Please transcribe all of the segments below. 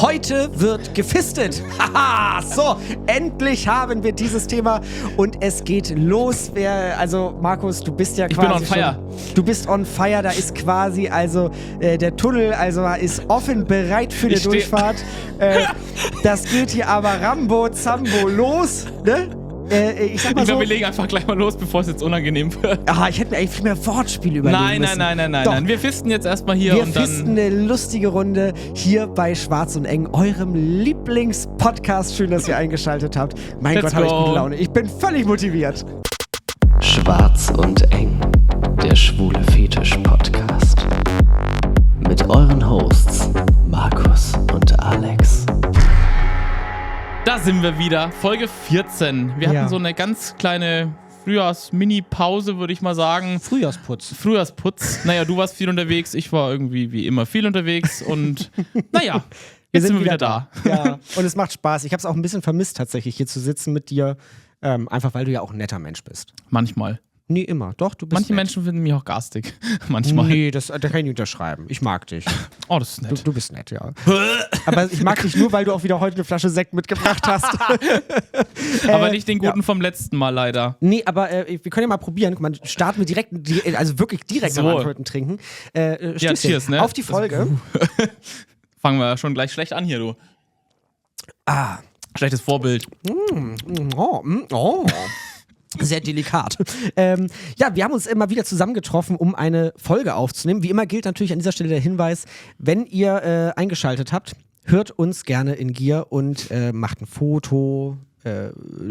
Heute wird gefistet. Haha, so, endlich haben wir dieses Thema und es geht los. Also Markus, du bist ja quasi Ich bin on fire. Du bist on fire, da ist quasi der Tunnel ist offen, bereit für eine Durchfahrt. Das geht hier aber Rambo Zambo los, ne? Ich sag mal so, wir legen einfach gleich mal los, bevor es jetzt unangenehm wird. Aha, ich hätte mir eigentlich viel mehr Wortspiele überlegen müssen. Nein. Wir fisten jetzt erstmal hier und dann... Wir fisten eine lustige Runde hier bei Schwarz und Eng, eurem Lieblingspodcast. Schön, dass ihr eingeschaltet habt. Mein Gott, habe ich gute Laune. Ich bin völlig motiviert. Schwarz und Eng, der schwule Fetisch-Podcast. Mit euren Hosts Markus und Alex. Da sind wir wieder, Folge 14. Wir hatten so eine ganz kleine Frühjahrs-Mini-Pause, würde ich mal sagen. Frühjahrsputz. Naja, du warst viel unterwegs, ich war irgendwie wie immer viel unterwegs und naja, jetzt sind wir wieder da. Ja, und es macht Spaß. Ich habe es auch ein bisschen vermisst, tatsächlich hier zu sitzen mit dir, einfach weil du ja auch ein netter Mensch bist. Manchmal. Nee, immer. Doch, du bist Manche nett. Menschen finden mich auch garstig. Manchmal. Nee, da kann ich nicht unterschreiben. Ich mag dich. Oh, das ist nett. Du bist nett, ja. Aber ich mag dich nur, weil du auch wieder heute eine Flasche Sekt mitgebracht hast. Aber nicht den guten vom letzten Mal, leider. Nee, aber wir können ja mal probieren. Guck mal, starten wir direkt, wirklich direkt am Antworten trinken. Ja, cheers, ne? Auf die Folge. Fangen wir schon gleich schlecht an hier, du. Schlechtes Vorbild. Sehr delikat. Wir haben uns immer wieder zusammengetroffen, um eine Folge aufzunehmen. Wie immer gilt natürlich an dieser Stelle der Hinweis, wenn ihr eingeschaltet habt, hört uns gerne in Gier und macht ein Foto,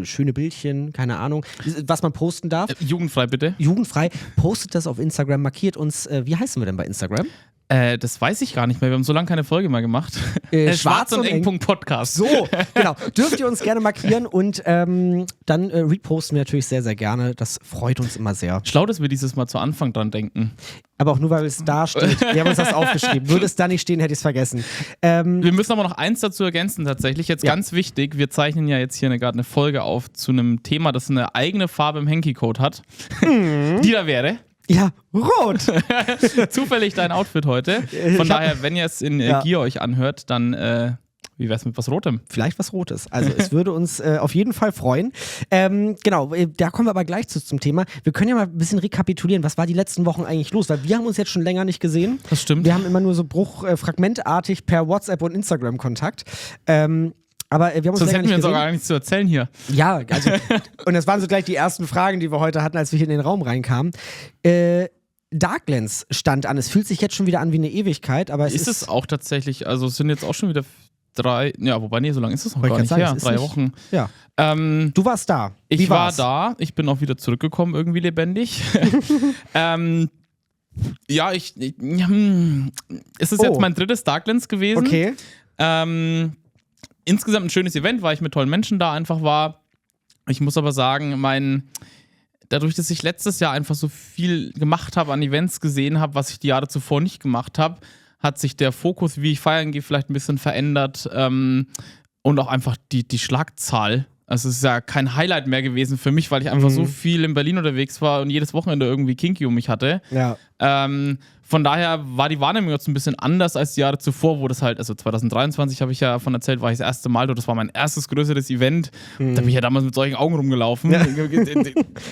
schöne Bildchen, keine Ahnung, was man posten darf. Jugendfrei, bitte. Jugendfrei. Postet das auf Instagram, markiert uns. Wie heißen wir denn bei Instagram? Das weiß ich gar nicht mehr. Wir haben so lange keine Folge mehr gemacht. Schwarz und Eng.podcast. So, genau. Dürft ihr uns gerne markieren und dann reposten wir natürlich sehr, sehr gerne. Das freut uns immer sehr. Schlau, dass wir dieses Mal zu Anfang dran denken. Aber auch nur, weil es da steht. Wir haben uns das aufgeschrieben. Würde es da nicht stehen, hätte ich es vergessen. Wir müssen aber noch eins dazu ergänzen, tatsächlich. Jetzt ganz wichtig, wir zeichnen ja jetzt hier gerade eine Folge auf zu einem Thema, das eine eigene Farbe im Hanky-Code hat. Die da wäre... Ja, rot. Zufällig dein Outfit heute. Von daher, wenn ihr es in Gier euch anhört, dann wie wär's mit was Rotem? Vielleicht was Rotes. Also es würde uns auf jeden Fall freuen. Genau, da kommen wir aber gleich zum Thema. Wir können ja mal ein bisschen rekapitulieren, was war die letzten Wochen eigentlich los? Weil wir haben uns jetzt schon länger nicht gesehen. Das stimmt. Wir haben immer nur so fragmentartig per WhatsApp und Instagram Kontakt. Aber wir haben uns sonst hätten wir uns gesehen. auch gar nichts zu erzählen hier. Ja, also, und das waren so gleich die ersten Fragen, die wir heute hatten, als wir hier in den Raum reinkamen. Darklands stand an. Es fühlt sich jetzt schon wieder an wie eine Ewigkeit, aber ist es auch tatsächlich, also es sind jetzt auch schon wieder 3, ja, wobei, nee, so lange ist es noch gar nicht her. 3 Wochen. Ja. Du warst da. Ich war da, ich bin auch wieder zurückgekommen, irgendwie lebendig. Ja, es ist jetzt mein 3. Darklands gewesen. Okay. Insgesamt ein schönes Event, weil ich mit tollen Menschen da einfach war. Ich muss aber sagen, dadurch, dass ich letztes Jahr einfach so viel gemacht habe, an Events gesehen habe, was ich die Jahre zuvor nicht gemacht habe, hat sich der Fokus, wie ich feiern gehe, vielleicht ein bisschen verändert und auch einfach die Schlagzahl. Also es ist ja kein Highlight mehr gewesen für mich, weil ich einfach so viel in Berlin unterwegs war und jedes Wochenende irgendwie Kinky um mich hatte. Ja. Von daher war die Wahrnehmung jetzt ein bisschen anders als die Jahre zuvor, wo das halt, also 2023 habe ich ja davon erzählt, war ich das erste Mal dort, das war mein erstes größeres Event. Da bin ich ja damals mit solchen Augen rumgelaufen. Ja.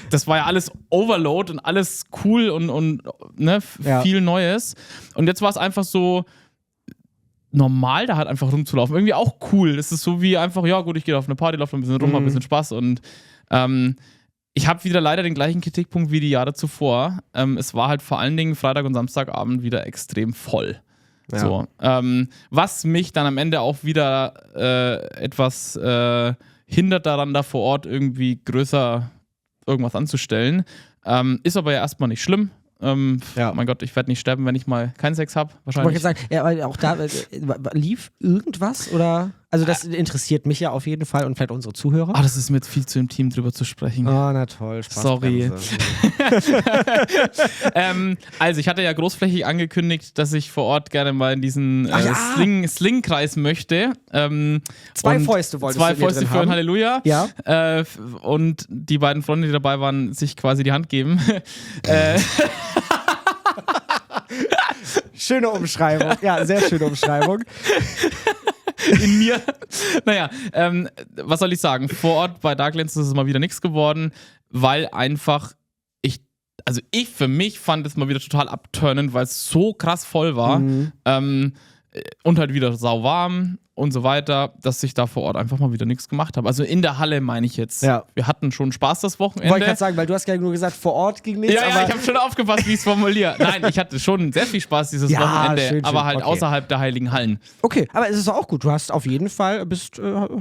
Das war ja alles Overload und alles cool und ne, viel Neues. Und jetzt war es einfach so normal, da halt einfach rumzulaufen. Irgendwie auch cool. Das ist so wie einfach, ja gut, ich gehe auf eine Party, laufe ein bisschen rum, hab ein bisschen Spaß und ich habe wieder leider den gleichen Kritikpunkt wie die Jahre zuvor. Es war halt vor allen Dingen Freitag und Samstagabend wieder extrem voll. Ja. So, was mich dann am Ende auch wieder etwas hindert daran, da vor Ort irgendwie größer irgendwas anzustellen. Ist aber ja erstmal nicht schlimm. Mein Gott, ich werde nicht sterben, wenn ich mal keinen Sex habe. Wahrscheinlich. Ich wollte sagen, ja, aber auch da lief irgendwas oder? Also das interessiert mich ja auf jeden Fall und vielleicht unsere Zuhörer. Das ist mir jetzt viel zu intim, drüber zu sprechen. Oh, na toll, Spaß. Sorry. Also ich hatte ja großflächig angekündigt, dass ich vor Ort gerne mal in diesen Sling-Kreis möchte. 2 Fäuste wolltest du 2 Fäuste für ein Halleluja. Ja. Und die beiden Freunde, die dabei waren, sich quasi die Hand geben. Schöne Umschreibung. Ja, sehr schöne Umschreibung. in mir. Naja, was soll ich sagen? Vor Ort bei Darklands ist es mal wieder nichts geworden, weil einfach ich für mich fand es mal wieder total abturnend, weil es so krass voll war. Und halt wieder sauwarm und so weiter, dass ich da vor Ort einfach mal wieder nichts gemacht habe. Also in der Halle meine ich jetzt. Ja. Wir hatten schon Spaß das Wochenende. Wollte ich gerade sagen, weil du hast ja nur gesagt, vor Ort ging nichts. Ja, ich habe schon aufgepasst, wie ich es formuliere. Nein, ich hatte schon sehr viel Spaß dieses Wochenende, schön, aber halt okay. außerhalb der Heiligen Hallen. Okay, aber es ist auch gut. Du hast auf jeden Fall,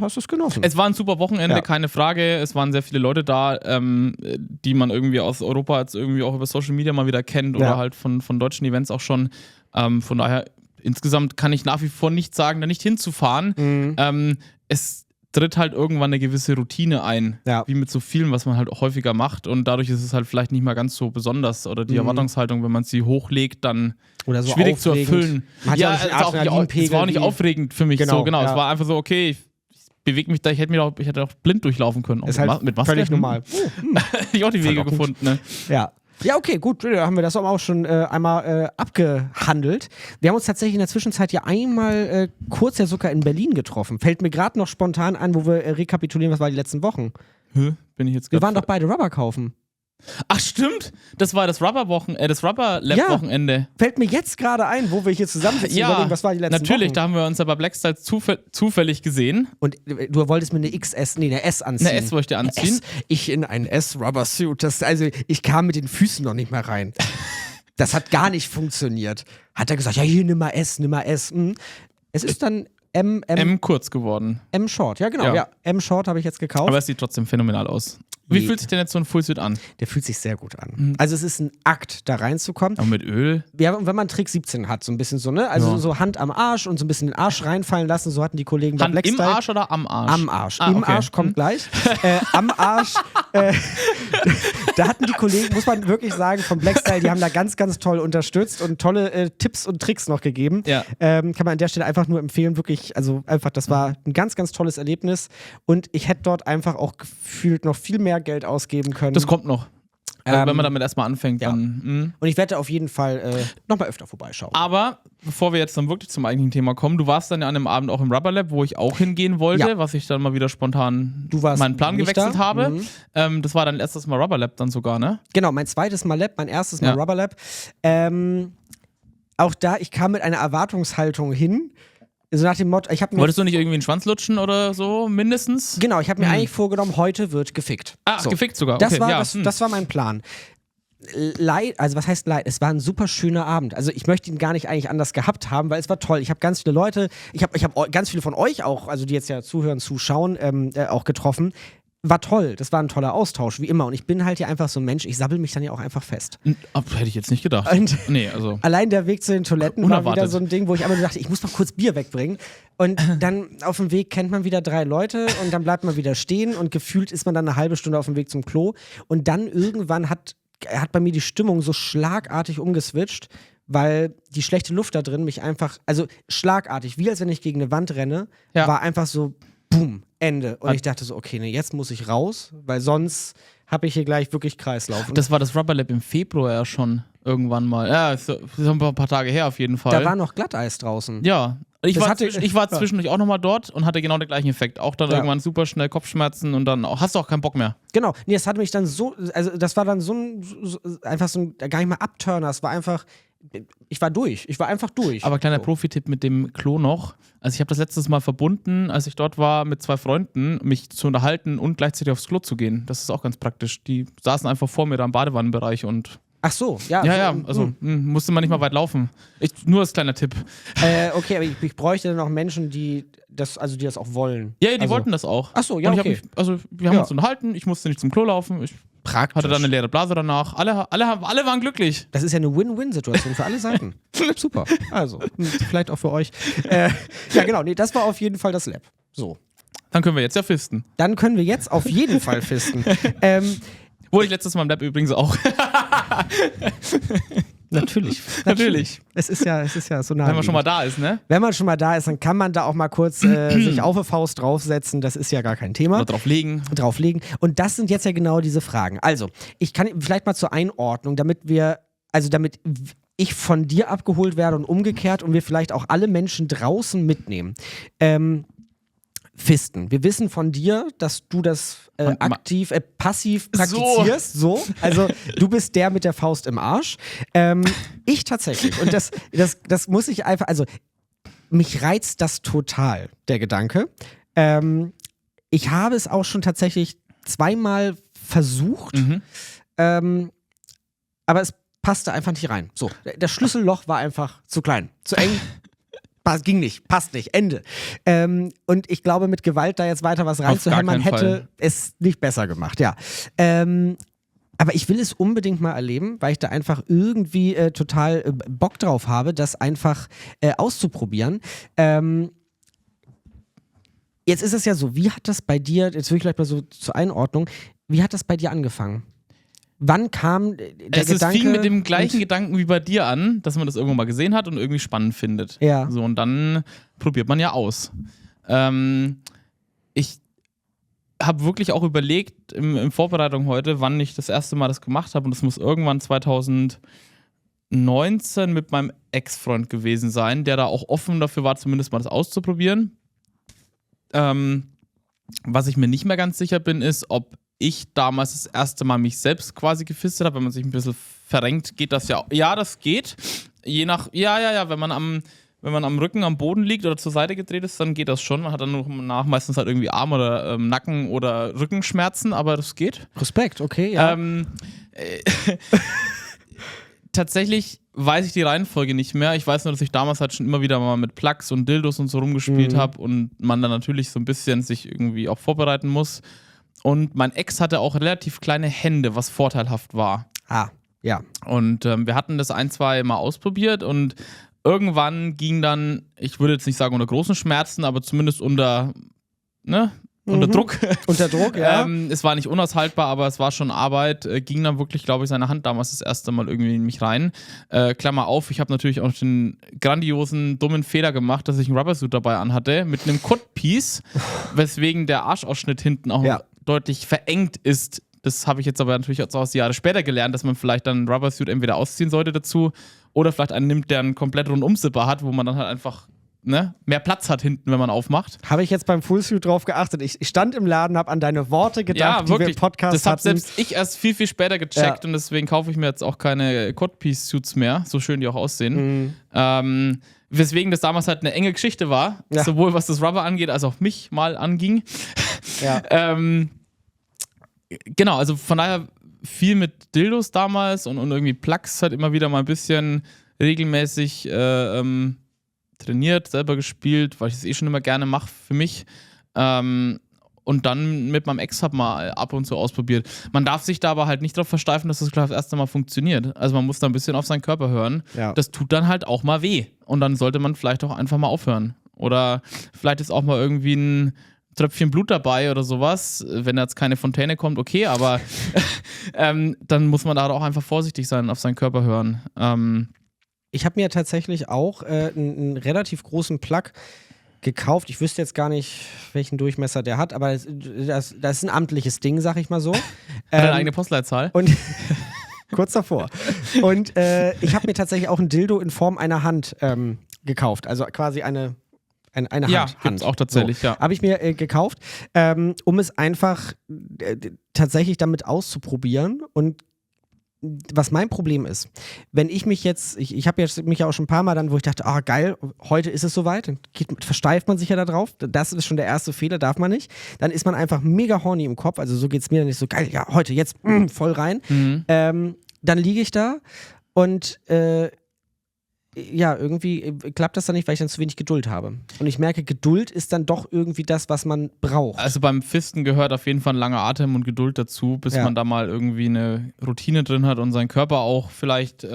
hast es genossen. Es war ein super Wochenende, Ja. keine Frage. Es waren sehr viele Leute da, die man irgendwie aus Europa jetzt irgendwie auch über Social Media mal wieder kennt oder halt von deutschen Events auch schon. Von daher, insgesamt kann ich nach wie vor nicht sagen, da nicht hinzufahren. Es tritt halt irgendwann eine gewisse Routine ein, wie mit so vielen, was man halt häufiger macht, und dadurch ist es halt vielleicht nicht mehr ganz so besonders oder die Erwartungshaltung, wenn man sie hochlegt, dann oder so schwierig zu aufregend. erfüllen. Hat ja auch nicht Es war auch nicht aufregend für mich. Genau, So, genau. ja. Es war einfach so, okay, ich bewege mich da, ich hätte auch blind durchlaufen können. Ist Auch halt mit Maske. völlig normal. Hätte ich auch die Wege gefunden. Ne? Ja. Ja, okay, gut, da haben wir das auch schon einmal abgehandelt. Wir haben uns tatsächlich in der Zwischenzeit ja einmal kurz ja sogar in Berlin getroffen. Fällt mir gerade noch spontan ein, wo wir rekapitulieren, was war die letzten Wochen. Bin ich jetzt Wir waren doch beide Rubber kaufen. Ach stimmt, das war das Rubber-Lab-Wochenende. Fällt mir jetzt gerade ein, wo wir hier zusammensitzen und überlegen, was war die letzten natürlich, Wochen. da haben wir uns aber Blackstyle zufällig gesehen. Und du wolltest mir eine S anziehen. Eine S wollte ich dir anziehen. Ich in einen S-Rubber-Suit. Also ich kam mit den Füßen noch nicht mehr rein. Das hat gar nicht funktioniert. Hat er gesagt, ja hier, nimm mal S. Es ist dann M kurz geworden. M-Short, ja genau. Ja. M-Short habe ich jetzt gekauft. Aber es sieht trotzdem phänomenal aus. Wie fühlt sich denn jetzt so ein Fullsuit an? Der fühlt sich sehr gut an. Also es ist ein Akt, da reinzukommen. Aber mit Öl? Ja, und wenn man Trick 17 hat, so ein bisschen so, ne? Also so Hand am Arsch und so ein bisschen den Arsch reinfallen lassen, so hatten die Kollegen bei Hand Blackstyle. im Arsch oder am Arsch? Am Arsch. Ah, Im okay. Arsch kommt gleich. Am Arsch. Da hatten die Kollegen, muss man wirklich sagen, von Blackstyle, die haben da ganz, ganz toll unterstützt und tolle Tipps und Tricks noch gegeben. Ja. Kann man an der Stelle einfach nur empfehlen, wirklich, also einfach, das war ein ganz, ganz tolles Erlebnis und ich hätte dort einfach auch gefühlt noch viel mehr Geld ausgeben können. Das kommt noch. Wenn man damit erstmal anfängt, ja. dann. Und ich werde auf jeden Fall nochmal öfter vorbeischauen. Aber bevor wir jetzt dann wirklich zum eigentlichen Thema kommen, du warst dann ja an dem Abend auch im Rubber Lab, wo ich auch hingehen wollte, was ich dann mal wieder spontan meinen Plan gewechselt habe. Das war dein erstes Mal Rubber Lab dann sogar, ne? Genau, mein zweites Mal Lab, mein erstes Mal Rubber Lab. Auch da, ich kam mit einer Erwartungshaltung hin. So nach dem Motto, wolltest du nicht irgendwie einen Schwanz lutschen oder so, mindestens? Genau, ich habe mir eigentlich vorgenommen, heute wird gefickt. Ah, so. Gefickt sogar, okay. Das war mein Plan. Also was heißt leid? Es war ein super schöner Abend. Also ich möchte ihn gar nicht eigentlich anders gehabt haben, weil es war toll. Ich habe ganz viele Leute, ich hab ganz viele von euch auch, also die jetzt ja zuhören, zuschauen, auch getroffen. War toll, das war ein toller Austausch, wie immer. Und ich bin halt hier einfach so ein Mensch, ich sabbel mich dann ja auch einfach fest. Hätte ich jetzt nicht gedacht. Und nee, also. Allein der Weg zu den Toiletten unerwartet. war wieder so ein Ding, wo ich einmal dachte, ich muss mal kurz Bier wegbringen. Und dann auf dem Weg kennt man wieder 3 Leute und dann bleibt man wieder stehen und gefühlt ist man dann eine halbe Stunde auf dem Weg zum Klo. Und dann irgendwann hat bei mir die Stimmung so schlagartig umgeswitcht, weil die schlechte Luft da drin mich einfach, also schlagartig, wie als wenn ich gegen eine Wand renne, war einfach so, boom, Ende. Und ich dachte so, okay, nee, jetzt muss ich raus, weil sonst habe ich hier gleich wirklich Kreislauf. Das war das Rubber Lab im Februar ja schon irgendwann mal. Ja, ist ein paar Tage her auf jeden Fall. Da war noch Glatteis draußen. Ja. Ich war zwischendurch auch nochmal dort und hatte genau den gleichen Effekt. Auch dann irgendwann super schnell Kopfschmerzen und dann hast du auch keinen Bock mehr. Genau. Nee, das hatte mich dann so, also das war dann einfach so ein, gar nicht mal Abturner. Es war einfach, ich war durch. Ich war einfach durch. Aber kleiner Profi-Tipp mit dem Klo noch. Also ich habe das letztes Mal verbunden, als ich dort war, mit 2 Freunden, mich zu unterhalten und gleichzeitig aufs Klo zu gehen. Das ist auch ganz praktisch. Die saßen einfach vor mir da im Badewannenbereich und ach so, ja. Ja, also musste man nicht mal weit laufen. Nur als kleiner Tipp. Okay, aber ich bräuchte dann auch Menschen, die das auch wollen. Ja, die wollten das auch. Ach so, ja, und okay. Wir haben uns unterhalten, ich musste nicht zum Klo laufen, ich hatte dann eine leere Blase danach. Alle waren glücklich. Das ist ja eine Win-Win-Situation für alle Seiten. Super. Also, vielleicht auch für euch. Ja, genau, nee, das war auf jeden Fall das Lab. So. Dann können wir jetzt ja fisten. Dann können wir jetzt auf jeden Fall fisten. Wurde ich letztes Mal im Lab übrigens auch. Natürlich. Es ist ja so nah. Wenn man schon mal da ist, ne? Wenn man schon mal da ist, dann kann man da auch mal kurz sich auf eine Faust draufsetzen. Das ist ja gar kein Thema. Oder drauflegen. Und das sind jetzt ja genau diese Fragen. Also, ich kann vielleicht mal zur Einordnung, damit ich von dir abgeholt werde und umgekehrt und wir vielleicht auch alle Menschen draußen mitnehmen. Fisten. Wir wissen von dir, dass du das passiv praktizierst. So. Also du bist der mit der Faust im Arsch. Ich tatsächlich. Und das muss ich einfach, also mich reizt das total, der Gedanke. Ich habe es auch schon tatsächlich 2-mal versucht, aber es passte einfach nicht rein. So, das Schlüsselloch war einfach zu klein, zu eng. Ging nicht, passt nicht, Ende. Und ich glaube, mit Gewalt da jetzt weiter was reinzuhämmern, hätte es nicht besser gemacht, ja. Aber ich will es unbedingt mal erleben, weil ich da einfach irgendwie total Bock drauf habe, das einfach auszuprobieren. Jetzt ist es ja so, wie hat das bei dir, jetzt will ich gleich mal so zur Einordnung, wie hat das bei dir angefangen? Wann kam der Gedanke? Es fing mit dem gleichen Gedanken wie bei dir an, dass man das irgendwo mal gesehen hat und irgendwie spannend findet. Ja. So, und dann probiert man ja aus. Ich habe wirklich auch überlegt, in Vorbereitung heute, wann ich das erste Mal das gemacht habe. Und das muss irgendwann 2019 mit meinem Ex-Freund gewesen sein, der da auch offen dafür war, zumindest mal das auszuprobieren. Was ich mir nicht mehr ganz sicher bin, ist, ob ich damals das erste Mal mich selbst quasi gefistet habe. Wenn man sich ein bisschen verrenkt, geht das ja. Ja, das geht. Je nach, wenn man am Rücken am Boden liegt oder zur Seite gedreht ist, dann geht das schon. Man hat dann noch nach meistens halt irgendwie Arm- oder Nacken- oder Rückenschmerzen, aber das geht. Respekt, okay, ja. Tatsächlich weiß ich die Reihenfolge nicht mehr. Ich weiß nur, dass ich damals halt schon immer wieder mal mit Plugs und Dildos und so rumgespielt habe und man dann natürlich so ein bisschen sich irgendwie auch vorbereiten muss. Und mein Ex hatte auch relativ kleine Hände, was vorteilhaft war. Ah, ja. Und wir hatten das 1-2 Mal ausprobiert und irgendwann ging dann, ich würde jetzt nicht sagen unter großen Schmerzen, aber zumindest unter Druck. Unter Druck, ja. Es war nicht unaushaltbar, aber es war schon Arbeit. Ging dann wirklich, glaube ich, seine Hand damals das erste Mal irgendwie in mich rein. Klammer auf, ich habe natürlich auch den grandiosen, dummen Fehler gemacht, dass ich einen Rubbersuit dabei anhatte, mit einem Cut-Piece, weswegen der Arschausschnitt hinten auch deutlich verengt ist. Das habe ich jetzt aber natürlich auch aus Jahre später gelernt, dass man vielleicht dann einen Rubbersuit entweder ausziehen sollte dazu oder vielleicht einen nimmt, der einen komplett Rundum-Zipper hat, wo man dann halt einfach mehr Platz hat hinten, wenn man aufmacht. Habe ich jetzt beim Fullsuit drauf geachtet. Ich stand im Laden, habe an deine Worte gedacht, die wir im Podcast das habe hatten. Selbst ich erst viel, viel später gecheckt und deswegen kaufe ich mir jetzt auch keine Cut-Piece-Suits mehr, so schön die auch aussehen. Weswegen das damals halt eine enge Geschichte war, sowohl was das Rubber angeht, als auch mich mal anging. Ja. Genau, also von daher viel mit Dildos damals und irgendwie Plugs halt immer wieder mal ein bisschen regelmäßig trainiert, selber gespielt, weil ich es schon immer gerne mache für mich. Und dann mit meinem Ex mal ab und zu ausprobiert. Man darf sich da aber halt nicht darauf versteifen, dass das gleich das erste Mal funktioniert. Also man muss da ein bisschen auf seinen Körper hören. Ja. Das tut dann halt auch mal weh. Und dann sollte man vielleicht auch einfach mal aufhören. Oder vielleicht ist auch mal irgendwie ein Tröpfchen Blut dabei oder sowas. Wenn jetzt keine Fontäne kommt, okay, aber dann muss man da auch einfach vorsichtig sein, auf seinen Körper hören. Ich habe mir tatsächlich auch einen relativ großen Plug gekauft. Ich wüsste jetzt gar nicht, welchen Durchmesser der hat, aber das ist ein amtliches Ding, sag ich mal so. Hat eine eigene Postleitzahl? Und kurz davor. Und ich habe mir tatsächlich auch ein Dildo in Form einer Hand gekauft. Also quasi eine Hand. Ja, gibt's auch tatsächlich, so. ja. Habe ich mir gekauft, um es einfach tatsächlich damit auszuprobieren. Und was mein Problem ist, wenn ich mich jetzt, ich habe mich ja auch schon ein paar Mal dann, wo ich dachte, geil, heute ist es soweit, dann versteift man sich ja da drauf. Das ist schon der erste Fehler, darf man nicht. Dann ist man einfach mega horny im Kopf, also so geht es mir dann nicht so, geil, ja, heute, jetzt voll rein. Dann liege ich da und irgendwie klappt das dann nicht, weil ich dann zu wenig Geduld habe. Und ich merke, Geduld ist dann doch irgendwie das, was man braucht. Also beim Fisten gehört auf jeden Fall ein langer Atem und Geduld dazu, bis man da mal irgendwie eine Routine drin hat und seinen Körper auch vielleicht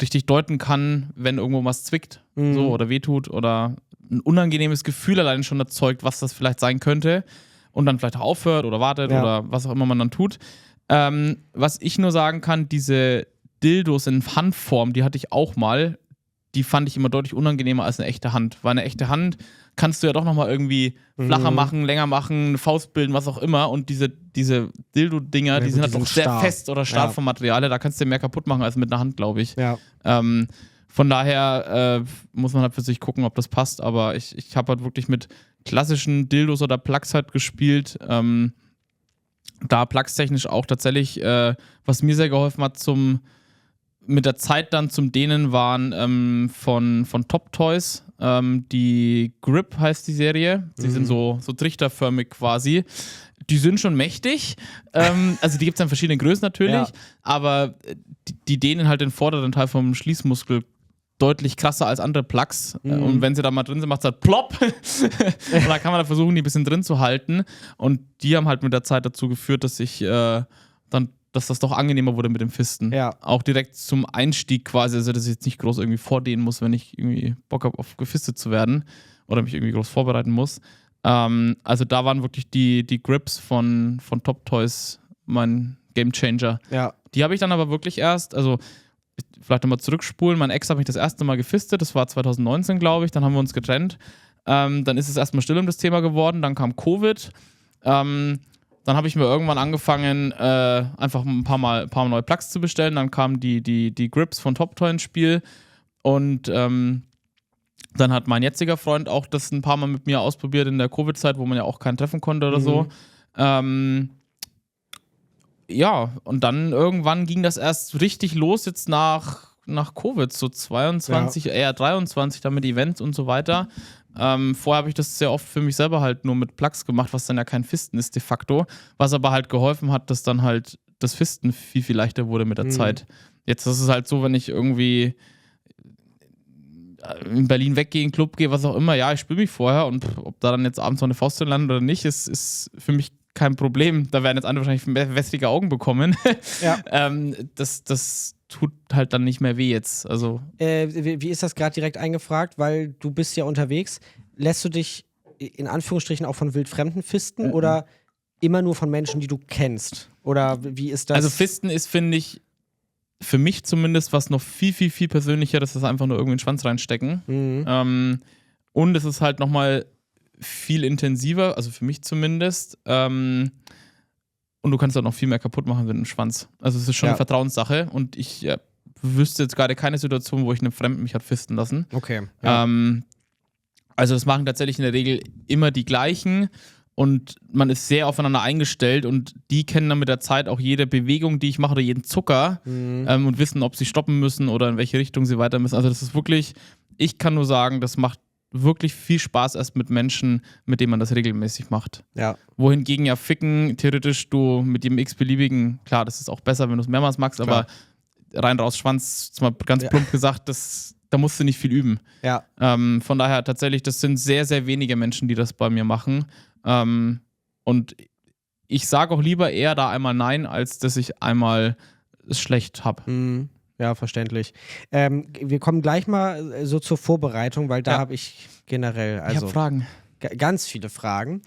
richtig deuten kann, wenn irgendwo was zwickt so, oder wehtut oder ein unangenehmes Gefühl allein schon erzeugt, was das vielleicht sein könnte und dann vielleicht auch aufhört oder wartet oder was auch immer man dann tut. Was ich nur sagen kann, diese Dildos in Handform, die hatte ich auch mal. die fand ich immer deutlich unangenehmer als eine echte Hand. Weil eine echte Hand kannst du ja doch nochmal irgendwie flacher machen, länger machen, eine Faust bilden, was auch immer. Und diese Dildo-Dinger, die sind halt doch sehr fest oder stark vom Material. Da kannst du mehr kaputt machen als mit einer Hand, glaube ich. Ja. Von daher muss man halt für sich gucken, ob das passt. Aber ich habe halt wirklich mit klassischen Dildos oder Plugs halt gespielt. Da plugstechnisch auch tatsächlich, was mir sehr geholfen hat mit der Zeit dann zum Dehnen waren von Top Toys. Die Grip heißt die Serie. Die sind so trichterförmig quasi. Die sind schon mächtig. Also die gibt es in verschiedenen Größen natürlich. Aber die dehnen halt den vorderen Teil vom Schließmuskel deutlich krasser als andere Plugs. Und wenn sie da mal drin sind, macht es halt plopp. Und da kann man da versuchen, die ein bisschen drin zu halten. Und die haben halt mit der Zeit dazu geführt, dass dass das doch angenehmer wurde mit dem Fisten. Ja. Auch direkt zum Einstieg quasi, also dass ich jetzt nicht groß irgendwie vordehnen muss, wenn ich irgendwie Bock habe, auf gefistet zu werden oder mich irgendwie groß vorbereiten muss. Also da waren wirklich die Grips von Top Toys mein Gamechanger. Ja. Die habe ich dann aber wirklich erst, also vielleicht nochmal zurückspulen, mein Ex hat mich das erste Mal gefistet, das war 2019, glaube ich, dann haben wir uns getrennt. Dann ist es erstmal still um das Thema geworden, dann kam Covid. Dann habe ich mir irgendwann angefangen, einfach ein paar Mal neue Plugs zu bestellen. Dann kamen die Grips von Top Toy ins Spiel. Und dann hat mein jetziger Freund auch das ein paar Mal mit mir ausprobiert in der Covid-Zeit, wo man ja auch keinen treffen konnte oder so. Ja, und dann irgendwann ging das erst richtig los, jetzt nach Covid, so 22, eher 23, dann mit Events und so weiter. Vorher habe ich das sehr oft für mich selber halt nur mit Plugs gemacht, was dann ja kein Fisten ist de facto, was aber halt geholfen hat, dass dann halt das Fisten viel, viel leichter wurde mit der Zeit. Jetzt ist es halt so, wenn ich irgendwie in Berlin weggehe, in den Club gehe, was auch immer, ja, ich spiele mich vorher und ob da dann jetzt abends noch eine Faust drin landet oder nicht, ist für mich kein Problem. Da werden jetzt andere wahrscheinlich wässrige Augen bekommen. Ja. Das tut halt dann nicht mehr weh jetzt. Also wie ist das gerade direkt eingefragt? Weil du bist ja unterwegs. Lässt du dich in Anführungsstrichen auch von Wildfremden fisten oder immer nur von Menschen, die du kennst? Oder wie ist das? Also Fisten ist, finde ich, für mich zumindest was noch viel, viel, viel persönlicher. Das ist einfach nur irgendwie in den Schwanz reinstecken. Und es ist halt nochmal viel intensiver, also für mich zumindest. Und du kannst auch noch viel mehr kaputt machen mit dem Schwanz. Also es ist schon eine Vertrauenssache und ich wüsste jetzt gerade keine Situation, wo ich einen Fremden mich hat fisten lassen. Okay. Ja. Also das machen tatsächlich in der Regel immer die gleichen und man ist sehr aufeinander eingestellt und die kennen dann mit der Zeit auch jede Bewegung, die ich mache oder jeden Zucker und wissen, ob sie stoppen müssen oder in welche Richtung sie weiter müssen. Also das ist wirklich, ich kann nur sagen, das macht wirklich viel Spaß erst mit Menschen, mit denen man das regelmäßig macht. Ja. Wohingegen ja Ficken theoretisch du mit jedem x-beliebigen, klar, das ist auch besser, wenn du es mehrmals magst, aber rein raus Schwanz, jetzt mal ganz plump gesagt, da musst du nicht viel üben. Ja. Von daher tatsächlich, das sind sehr, sehr wenige Menschen, die das bei mir machen. Und ich sage auch lieber eher da einmal nein, als dass ich einmal es schlecht habe. Ja, verständlich. Wir kommen gleich mal so zur Vorbereitung, weil da habe ich generell ich habe Fragen. Ganz viele Fragen,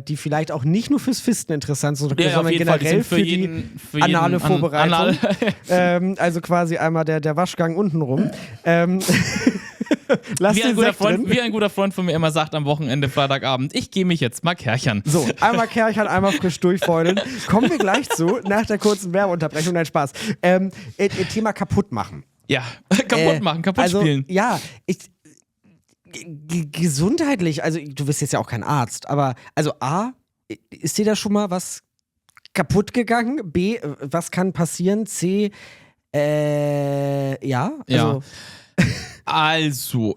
die vielleicht auch nicht nur fürs Fisten interessant sind, sondern Fall, generell für die anale Vorbereitung. Also quasi einmal der Waschgang untenrum. Wie ein guter Freund von mir immer sagt am Wochenende, Freitagabend, ich gehe mich jetzt mal kärchern. So, einmal kärchern, einmal frisch durchfeudeln. Kommen wir gleich zu, nach der kurzen Werbeunterbrechung. Nein, Spaß. Thema kaputt machen. Ja, kaputt machen, kaputt spielen. Ja, gesundheitlich, also du bist jetzt ja auch kein Arzt, aber also A, ist dir da schon mal was kaputt gegangen? B, was kann passieren? C, ja. Also,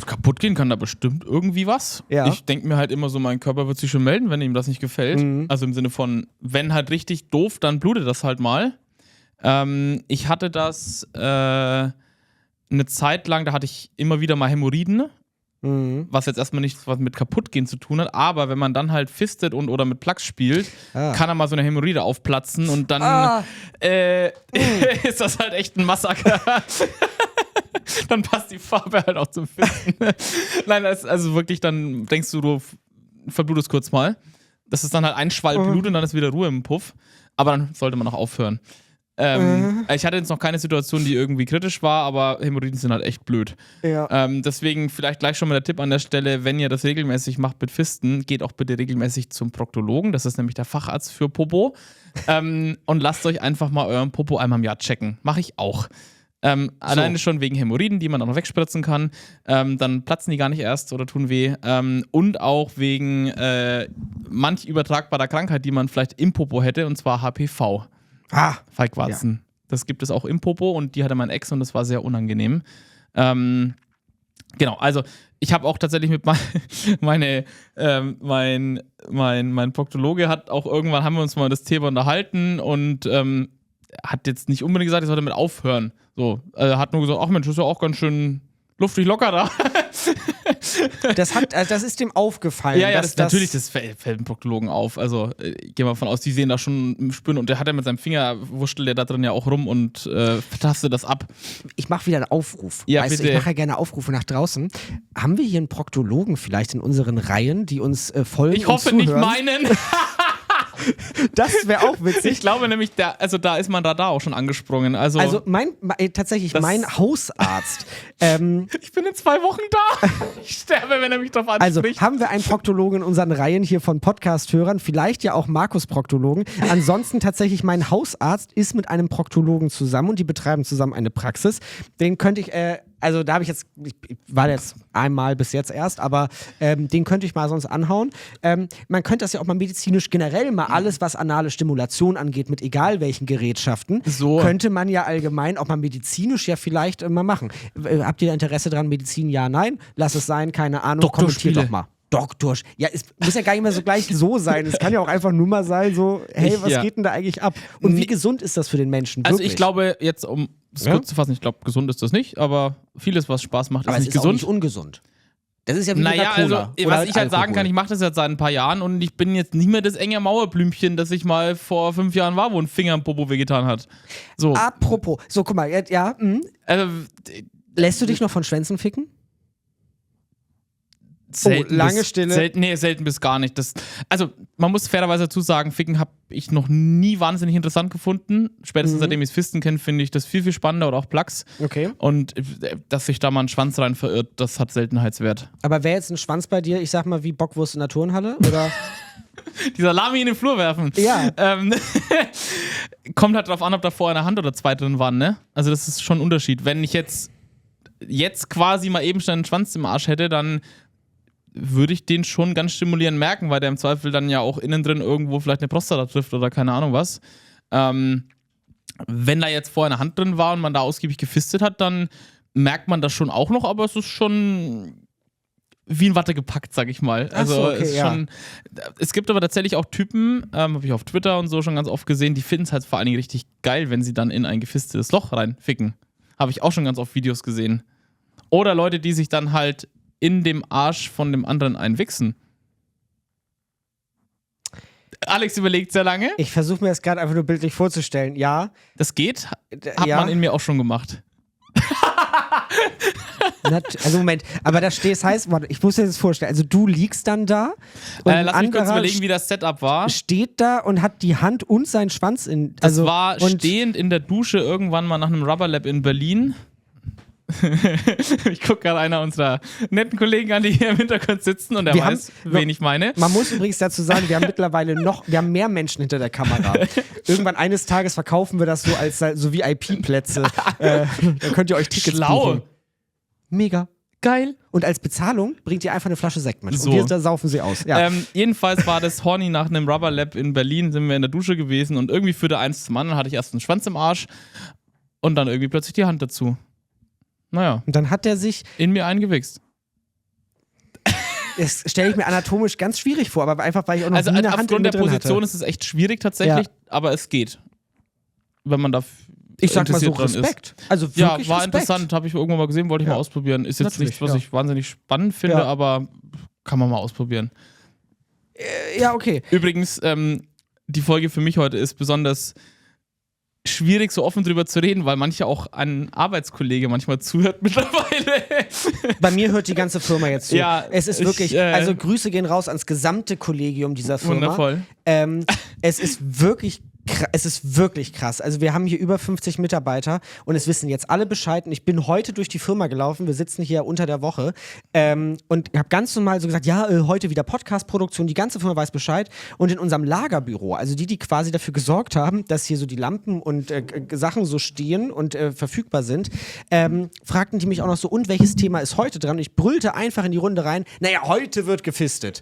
kaputt gehen kann da bestimmt irgendwie was. Ja. Ich denke mir halt immer so, mein Körper wird sich schon melden, wenn ihm das nicht gefällt. Also im Sinne von, wenn halt richtig doof, dann blutet das halt mal. Ich hatte das eine Zeit lang, da hatte ich immer wieder mal Hämorrhoiden. Was jetzt erstmal nichts mit Kaputtgehen zu tun hat, aber wenn man dann halt fistet oder mit Plugs spielt, kann da mal so eine Hämorrhoide aufplatzen und dann ist das halt echt ein Massaker. Dann passt die Farbe halt auch zum Fisten. Nein, also wirklich, dann denkst du verblutest kurz mal. Das ist dann halt ein Schwall Blut und dann ist wieder Ruhe im Puff. Aber dann sollte man auch aufhören. Ich hatte jetzt noch keine Situation, die irgendwie kritisch war, aber Hämorrhoiden sind halt echt blöd. Ja. Deswegen vielleicht gleich schon mal der Tipp an der Stelle, wenn ihr das regelmäßig macht mit Fisten, geht auch bitte regelmäßig zum Proktologen, das ist nämlich der Facharzt für Popo, und lasst euch einfach mal euren Popo einmal im Jahr checken. Mache ich auch. Alleine schon wegen Hämorrhoiden, die man auch noch wegspritzen kann. Dann platzen die gar nicht erst oder tun weh. Und auch wegen manch übertragbarer Krankheit, die man vielleicht im Popo hätte, und zwar HPV. Feigwarzen. Ja. Das gibt es auch im Popo und die hatte mein Ex und das war sehr unangenehm. Genau, also ich habe auch tatsächlich mit mein Proktologe hat auch irgendwann, haben wir uns mal das Thema unterhalten und hat jetzt nicht unbedingt gesagt, ich soll damit aufhören. So, hat nur gesagt, ach Mensch, das ist ja auch ganz schön luftig locker da. Das ist dem aufgefallen. Ja, natürlich, das fällt dem Proktologen auf. Also, ich gehe mal von aus, die sehen da schon Spüren und der hat ja mit seinem Finger, wurschtelt der da drin ja auch rum und tastet das ab. Ich mache wieder einen Aufruf. Ja, weißt du, ich mache ja gerne Aufrufe nach draußen. Haben wir hier einen Proktologen vielleicht in unseren Reihen, die uns folgen? Ich hoffe und nicht zuhören? meinen. Das wäre auch witzig. Ich glaube nämlich, da ist mein Radar auch schon angesprungen. Also tatsächlich mein Hausarzt. Ich bin in 2 Wochen da. Ich sterbe, wenn er mich drauf anspricht. Also haben wir einen Proktologen in unseren Reihen hier von Podcast-Hörern, vielleicht ja auch Markus Proktologen. Ansonsten tatsächlich mein Hausarzt ist mit einem Proktologen zusammen und die betreiben zusammen eine Praxis. Den könnte ich, also da habe ich war jetzt einmal bis jetzt erst, aber den könnte ich mal sonst anhauen. Man könnte das ja auch mal medizinisch generell mal alles, was anale Stimulation angeht, mit egal welchen Gerätschaften, könnte man ja allgemein auch mal medizinisch ja vielleicht mal machen. Habt ihr Interesse dran, Medizin? Ja, nein? Lass es sein, keine Ahnung, kommentiert doch mal. Doktor, ja, es muss ja gar nicht mehr so gleich so sein. Es kann ja auch einfach nur mal sein, so, hey, was geht denn da eigentlich ab? Und wie gesund ist das für den Menschen? Wirklich? Also ich glaube, jetzt um es kurz zu fassen, ich glaube, gesund ist das nicht, aber vieles, was Spaß macht, ist nicht gesund. Aber es ist auch nicht ungesund. Das ist ja wie mit einer Cola. Also, was ich halt sagen kann, ich mache das jetzt seit ein paar Jahren und ich bin jetzt nicht mehr das enge Mauerblümchen, das ich mal vor 5 Jahren war, wo ein Finger im Popo wehgetan hat. So. Apropos, so guck mal, ja. Lässt du dich noch von Schwänzen ficken? Lange Stille. Selten bis gar nicht. Also, man muss fairerweise dazu sagen, Ficken habe ich noch nie wahnsinnig interessant gefunden. Spätestens seitdem ich Fisten kenne, finde ich das viel, viel spannender oder auch Plugs. Okay. Und dass sich da mal ein Schwanz rein verirrt, das hat Seltenheitswert. Aber wäre jetzt ein Schwanz bei dir, ich sag mal, wie Bockwurst in der Turnhalle? Oder? Die Salami in den Flur werfen. Ja. Kommt halt drauf an, ob da vorher eine Hand oder 2 drin waren, ne? Also, das ist schon ein Unterschied. Wenn ich jetzt quasi mal eben schnell einen Schwanz im Arsch hätte, dann würde ich den schon ganz stimulierend merken, weil der im Zweifel dann ja auch innen drin irgendwo vielleicht eine Prostata trifft oder keine Ahnung was. Wenn da jetzt vorher eine Hand drin war und man da ausgiebig gefistet hat, dann merkt man das schon auch noch, aber es ist schon wie in Watte gepackt, sag ich mal. Also es gibt aber tatsächlich auch Typen, habe ich auf Twitter und so schon ganz oft gesehen, die finden es halt vor allen Dingen richtig geil, wenn sie dann in ein gefistetes Loch reinficken. Habe ich auch schon ganz oft Videos gesehen. Oder Leute, die sich dann halt in dem Arsch von dem anderen einwichsen. Alex überlegt sehr lange. Ich versuche mir das gerade einfach nur bildlich vorzustellen. Ja. Das geht. Hat man in mir auch schon gemacht. Also Moment, aber das heißt, warte, ich muss dir das vorstellen, also du liegst dann da und lass mich kurz überlegen, wie das Setup war. Steht da und hat die Hand und seinen Schwanz in... Das war stehend in der Dusche irgendwann mal nach einem Rubber Lab in Berlin. Ich gucke gerade einer unserer netten Kollegen an, die hier im Hintergrund sitzen und weiß, wen ich meine. Man muss übrigens dazu sagen, wir haben mittlerweile wir haben mehr Menschen hinter der Kamera. Irgendwann eines Tages verkaufen wir das so als so VIP-Plätze. Da könnt ihr euch Tickets buchen. Mega. Geil. Und als Bezahlung bringt ihr einfach eine Flasche Sekt mit. So. Und da saufen sie aus. Ja. Jedenfalls war das horny nach einem Rubber Lab in Berlin, sind wir in der Dusche gewesen und irgendwie führte eins zum anderen, hatte ich erst einen Schwanz im Arsch und dann irgendwie plötzlich die Hand dazu. Naja. Und dann hat der sich in mir eingewichst. Das stelle ich mir anatomisch ganz schwierig vor, aber einfach, weil ich auch noch nie eine Hand aufgrund in mir der drin Position hatte. ist es echt schwierig tatsächlich, aber es geht. Wenn man da ich sag mal so Respekt. Also wirklich war Respekt. interessant, habe ich irgendwann mal gesehen, wollte ich mal ausprobieren. Ist jetzt nichts, was ich wahnsinnig spannend finde, aber kann man mal ausprobieren. Ja, okay. Übrigens, die Folge für mich heute ist besonders schwierig, so offen drüber zu reden, weil manche auch ein Arbeitskollege manchmal zuhört mittlerweile. Bei mir hört die ganze Firma jetzt zu. Ja, es ist wirklich, also Grüße gehen raus ans gesamte Kollegium dieser Firma. Wundervoll. Es ist wirklich Es ist wirklich krass. Also wir haben hier über 50 Mitarbeiter und es wissen jetzt alle Bescheid. Und ich bin heute durch die Firma gelaufen. Wir sitzen hier unter der Woche und habe ganz normal so gesagt, ja, heute wieder Podcast-Produktion. Die ganze Firma weiß Bescheid. Und in unserem Lagerbüro, also die quasi dafür gesorgt haben, dass hier so die Lampen und Sachen so stehen und verfügbar sind, fragten die mich auch noch so, und welches Thema ist heute dran? Und ich brüllte einfach in die Runde rein, naja, heute wird gefistet.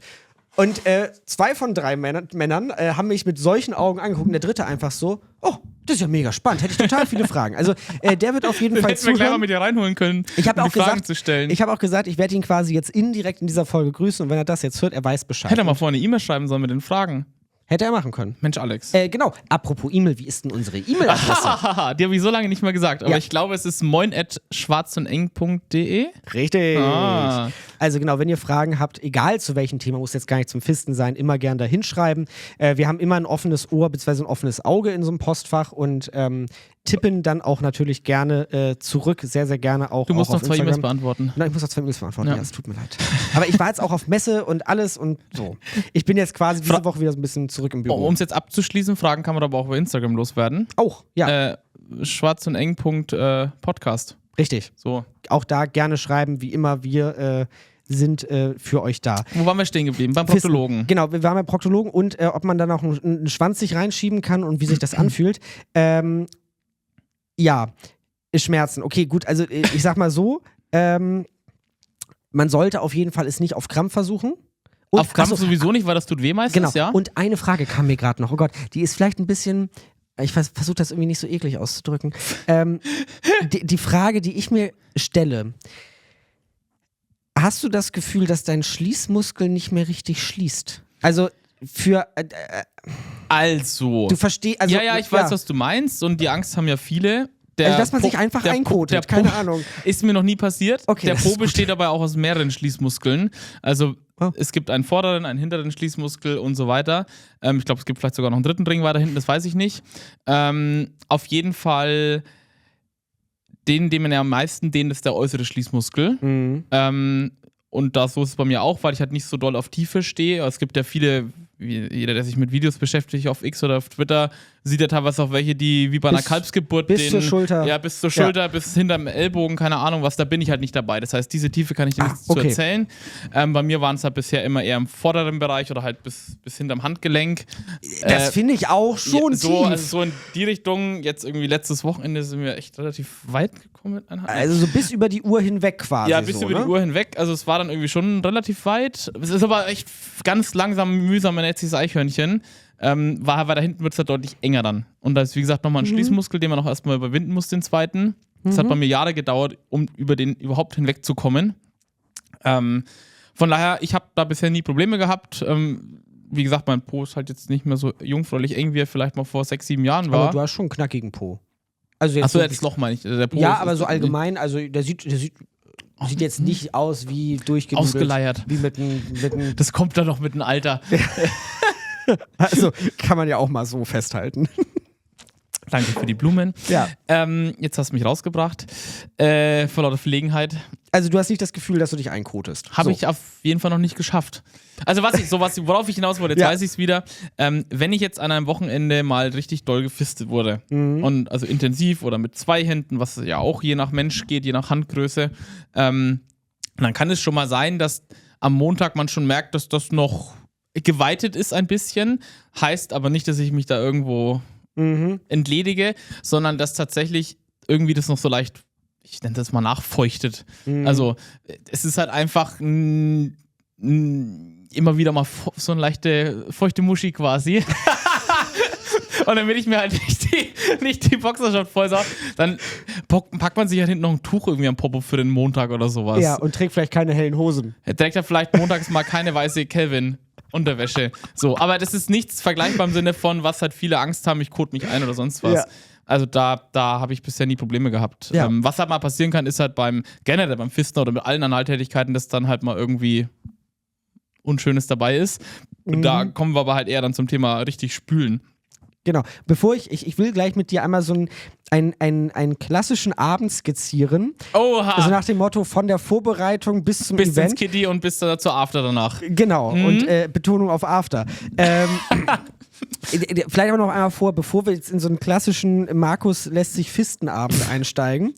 Und 2 von 3 Männern haben mich mit solchen Augen angeguckt und der dritte einfach so, oh, das ist ja mega spannend, hätte ich total viele Fragen. Also der wird auf jeden Fall zuhören. Hätten wir gleich mal mit dir reinholen können, um die Fragen zu stellen. Ich habe auch gesagt, ich werde ihn quasi jetzt indirekt in dieser Folge grüßen und wenn er das jetzt hört, er weiß Bescheid. Hätte er mal vorne eine E-Mail schreiben sollen mit den Fragen. Hätte er machen können. Mensch, Alex. Genau. Apropos E-Mail, wie ist denn unsere E-Mail-Adresse? Die habe ich so lange nicht mehr gesagt, aber ich glaube, es ist moin@schwarzundeng.de. Richtig. Ah. Also genau, wenn ihr Fragen habt, egal zu welchem Thema, muss jetzt gar nicht zum Fisten sein, immer gern da hinschreiben. Wir haben immer ein offenes Ohr bzw. ein offenes Auge in so einem Postfach und tippen dann auch natürlich gerne zurück, sehr, sehr gerne auch. Du musst auch noch 2 E-Mails beantworten. Nein, ich muss noch 2 E-Mails beantworten, ja, es tut mir leid. Aber ich war jetzt auch auf Messe und alles und so. Ich bin jetzt quasi diese Woche wieder so ein bisschen zurück im Büro. Um es jetzt abzuschließen, Fragen kann man aber auch bei Instagram loswerden. Auch, ja. schwarzundeng.podcast. Richtig. So. Auch da gerne schreiben, wie immer, wir sind für euch da. Wo waren wir stehen geblieben? Beim Proktologen. Genau, wir waren beim Proktologen und ob man dann auch einen Schwanz sich reinschieben kann und wie sich das anfühlt. Ja, Schmerzen. Okay, gut, also ich sag mal so, man sollte auf jeden Fall es nicht auf Krampf versuchen. Und, auf Krampf sowieso nicht, weil das tut weh meistens, genau. Ja? Und eine Frage kam mir gerade noch, oh Gott, die ist vielleicht ein bisschen, ich versuche das irgendwie nicht so eklig auszudrücken. Die Frage, die ich mir stelle, hast du das Gefühl, dass dein Schließmuskel nicht mehr richtig schließt? Also für... Also. Du verstehst... Also, ja, ich weiß, was du meinst und die Angst haben ja viele. Also, dass man sich einfach einkotet, keine Ahnung. Ist mir noch nie passiert. Okay, der Po besteht aber auch aus mehreren Schließmuskeln. Also es gibt einen vorderen, einen hinteren Schließmuskel und so weiter. Ich glaube, es gibt vielleicht sogar noch einen dritten Ring weiter hinten, das weiß ich nicht. Auf jeden Fall den man ja am meisten dehnt, ist der äußere Schließmuskel. Mhm. Und so ist es bei mir auch, weil ich halt nicht so doll auf Tiefe stehe. Es gibt ja viele, jeder, der sich mit Videos beschäftigt, auf X oder auf Twitter, sieht ja teilweise auch welche, die wie bei einer Kalbsgeburt bis zur Schulter. Ja, bis zur Schulter, bis hinterm Ellbogen, keine Ahnung was, da bin ich halt nicht dabei. Das heißt, diese Tiefe kann ich dir nichts zu erzählen. Bei mir waren es halt bisher immer eher im vorderen Bereich oder halt bis hinterm Handgelenk. Das finde ich auch schon tief. Also so in die Richtung, jetzt irgendwie letztes Wochenende sind wir echt relativ weit gekommen mit einer Hand. Also so bis über die Uhr hinweg quasi. Ja, bis über die Uhr hinweg. Also es war dann irgendwie schon relativ weit. Es ist aber echt ganz langsam, mühsam, man nennt sich das Eichhörnchen. Weil da hinten wird es halt deutlich enger dann. Und da ist, wie gesagt, nochmal ein Schließmuskel, den man auch erstmal überwinden muss, den zweiten. Das hat bei mir Jahre gedauert, um über den überhaupt hinwegzukommen. Von daher, ich habe da bisher nie Probleme gehabt. Wie gesagt, mein Po ist halt jetzt nicht mehr so jungfräulich eng, wie er vielleicht mal vor 6, 7 Jahren war. Aber du hast schon einen knackigen Po. Also jetzt Achso, das Loch meine ich. Der Po ja, aber so allgemein, also der sieht jetzt nicht aus wie durchgenudelt. Ausgeleiert. Wie mit einem das kommt dann noch mit dem Alter. Also kann man ja auch mal so festhalten. Danke für die Blumen. Ja. Jetzt hast du mich rausgebracht. Vor lauter Verlegenheit. Also du hast nicht das Gefühl, dass du dich einkotest. Habe ich auf jeden Fall noch nicht geschafft. Also worauf ich hinaus wollte, jetzt weiß ich es wieder. Wenn ich jetzt an einem Wochenende mal richtig doll gefistet wurde und also intensiv oder mit 2 Händen, was ja auch je nach Mensch geht, je nach Handgröße, dann kann es schon mal sein, dass am Montag man schon merkt, dass das noch geweitet ist ein bisschen. Heißt aber nicht, dass ich mich da irgendwo entledige, sondern dass tatsächlich irgendwie das noch so leicht, ich nenne das mal, nachfeuchtet. Also es ist halt einfach immer wieder mal so eine leichte feuchte Muschi quasi. Und damit ich mir halt nicht die Boxershot vollsau, dann packt man sich halt hinten noch ein Tuch irgendwie am Popo für den Montag oder sowas. Ja, und trägt vielleicht keine hellen Hosen. Er trägt ja vielleicht montags mal keine weiße Calvin-Unterwäsche. So, aber das ist nichts vergleichbar im Sinne von, was halt viele Angst haben, ich kot mich ein oder sonst was. Ja. Also da habe ich bisher nie Probleme gehabt. Ja. Was halt mal passieren kann, ist halt generell beim Fisten oder mit allen Analtätigkeiten, dass dann halt mal irgendwie Unschönes dabei ist. Und da kommen wir aber halt eher dann zum Thema richtig spülen. Genau. Bevor ich will gleich mit dir einmal so einen klassischen Abend skizzieren. Oha! Also nach dem Motto von der Vorbereitung bis zum Event. Bis ins Kitty und bis zur After danach. Genau. Und Betonung auf After. Vielleicht aber noch einmal vor, bevor wir jetzt in so einen klassischen Markus lässt sich Fistenabend einsteigen.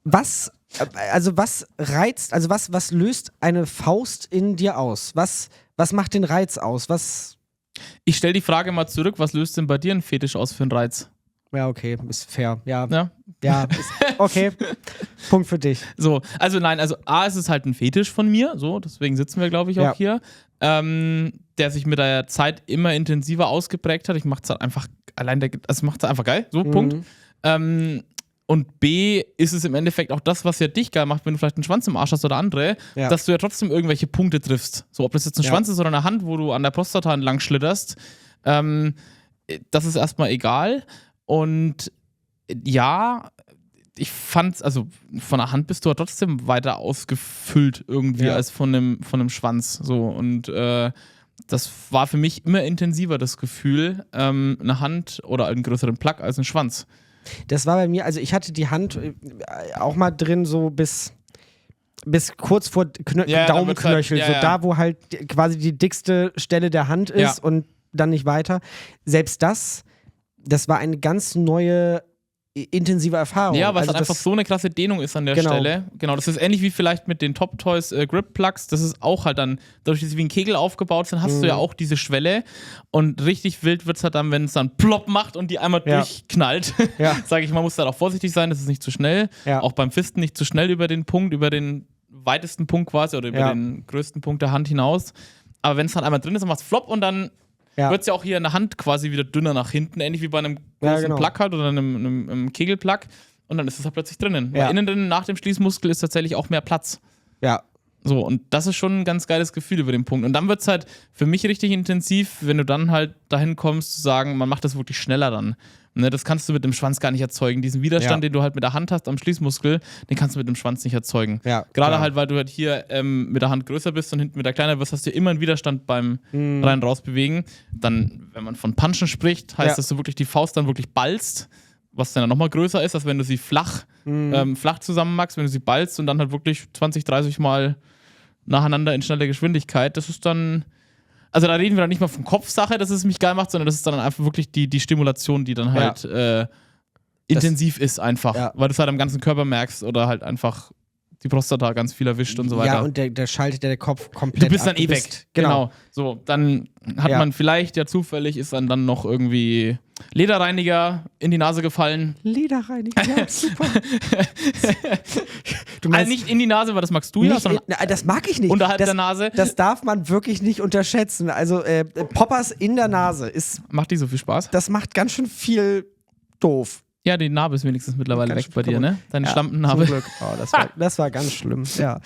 Was reizt, also was löst eine Faust in dir aus? Was macht den Reiz aus? Ich stelle die Frage mal zurück, was löst denn bei dir ein Fetisch aus für einen Reiz? Ja, okay, ist fair. Ja, Ja? ist, okay. Punkt für dich. So, also A, ist es halt ein Fetisch von mir, so, deswegen sitzen wir, glaube ich, auch hier, der sich mit der Zeit immer intensiver ausgeprägt hat. Ich mache es halt einfach, macht es einfach geil, so, Punkt. Und B, ist es im Endeffekt auch das, was ja dich geil macht, wenn du vielleicht einen Schwanz im Arsch hast oder andere, dass du ja trotzdem irgendwelche Punkte triffst. So, ob das jetzt ein Schwanz ist oder eine Hand, wo du an der Prostata entlang schlitterst, das ist erstmal egal. Und ja, ich fand's, also von der Hand bist du ja trotzdem weiter ausgefüllt irgendwie als von einem Schwanz. So. Und das war für mich immer intensiver, das Gefühl, eine Hand oder einen größeren Plug als ein Schwanz. Das war bei mir, also ich hatte die Hand auch mal drin, so bis kurz vor Daumenknöchel, halt, da wo halt quasi die dickste Stelle der Hand ist und dann nicht weiter. Selbst das war eine ganz neue, intensive Erfahrung. Ja, weil also es halt einfach so eine krasse Dehnung ist an der Stelle. Genau, das ist ähnlich wie vielleicht mit den Top Toys Grip Plugs. Das ist auch halt dann, dadurch, dass sie wie ein Kegel aufgebaut sind, hast du ja auch diese Schwelle. Und richtig wild wird es halt dann, wenn es dann plopp macht und die einmal durchknallt. Sage ich, man muss da auch vorsichtig sein, das ist nicht zu schnell. Ja. Auch beim Fisten nicht zu schnell über den weitesten Punkt quasi oder über den größten Punkt der Hand hinaus. Aber wenn es dann einmal drin ist, dann macht es flop und dann wird es ja auch hier in der Hand quasi wieder dünner nach hinten, ähnlich wie bei einem großen Plug halt oder einem Kegelplug. Und dann ist es halt plötzlich drinnen. Weil innen drin nach dem Schließmuskel ist tatsächlich auch mehr Platz. Ja. So, und das ist schon ein ganz geiles Gefühl über den Punkt. Und dann wird es halt für mich richtig intensiv, wenn du dann halt dahin kommst, zu sagen, man macht das wirklich schneller dann. Ne, das kannst du mit dem Schwanz gar nicht erzeugen. Diesen Widerstand, den du halt mit der Hand hast am Schließmuskel, den kannst du mit dem Schwanz nicht erzeugen. Ja, gerade halt, weil du halt hier mit der Hand größer bist und hinten mit der kleiner wirst, hast du immer einen Widerstand beim rein-raus bewegen. Dann, wenn man von Punchen spricht, heißt dass du wirklich die Faust dann wirklich ballst, was dann nochmal größer ist, als wenn du sie flach zusammen magst, wenn du sie ballst und dann halt wirklich 20, 30 Mal nacheinander in schneller Geschwindigkeit. Das ist dann... Also da reden wir dann nicht mal von Kopfsache, dass es mich geil macht, sondern das ist dann einfach wirklich die Stimulation, die dann halt intensiv ist einfach. Ja. Weil du es halt am ganzen Körper merkst oder halt einfach die Prostata ganz viel erwischt und so weiter. Ja, und der schaltet der Kopf komplett ab. Du bist dann weg. Genau. So, dann hat man vielleicht zufällig ist dann noch irgendwie Lederreiniger in die Nase gefallen. Lederreiniger, ja, super. Du meinst, also nicht in die Nase, weil das magst du sondern das mag ich nicht. Unterhalb der Nase. Das darf man wirklich nicht unterschätzen. Also Poppers in der Nase ist... Macht die so viel Spaß? Das macht ganz schön viel doof. Ja, die Narbe ist wenigstens mittlerweile weg bei dir, ne? Deine Schlampennarbe. Zum Glück. Oh, das war ganz schlimm, ja.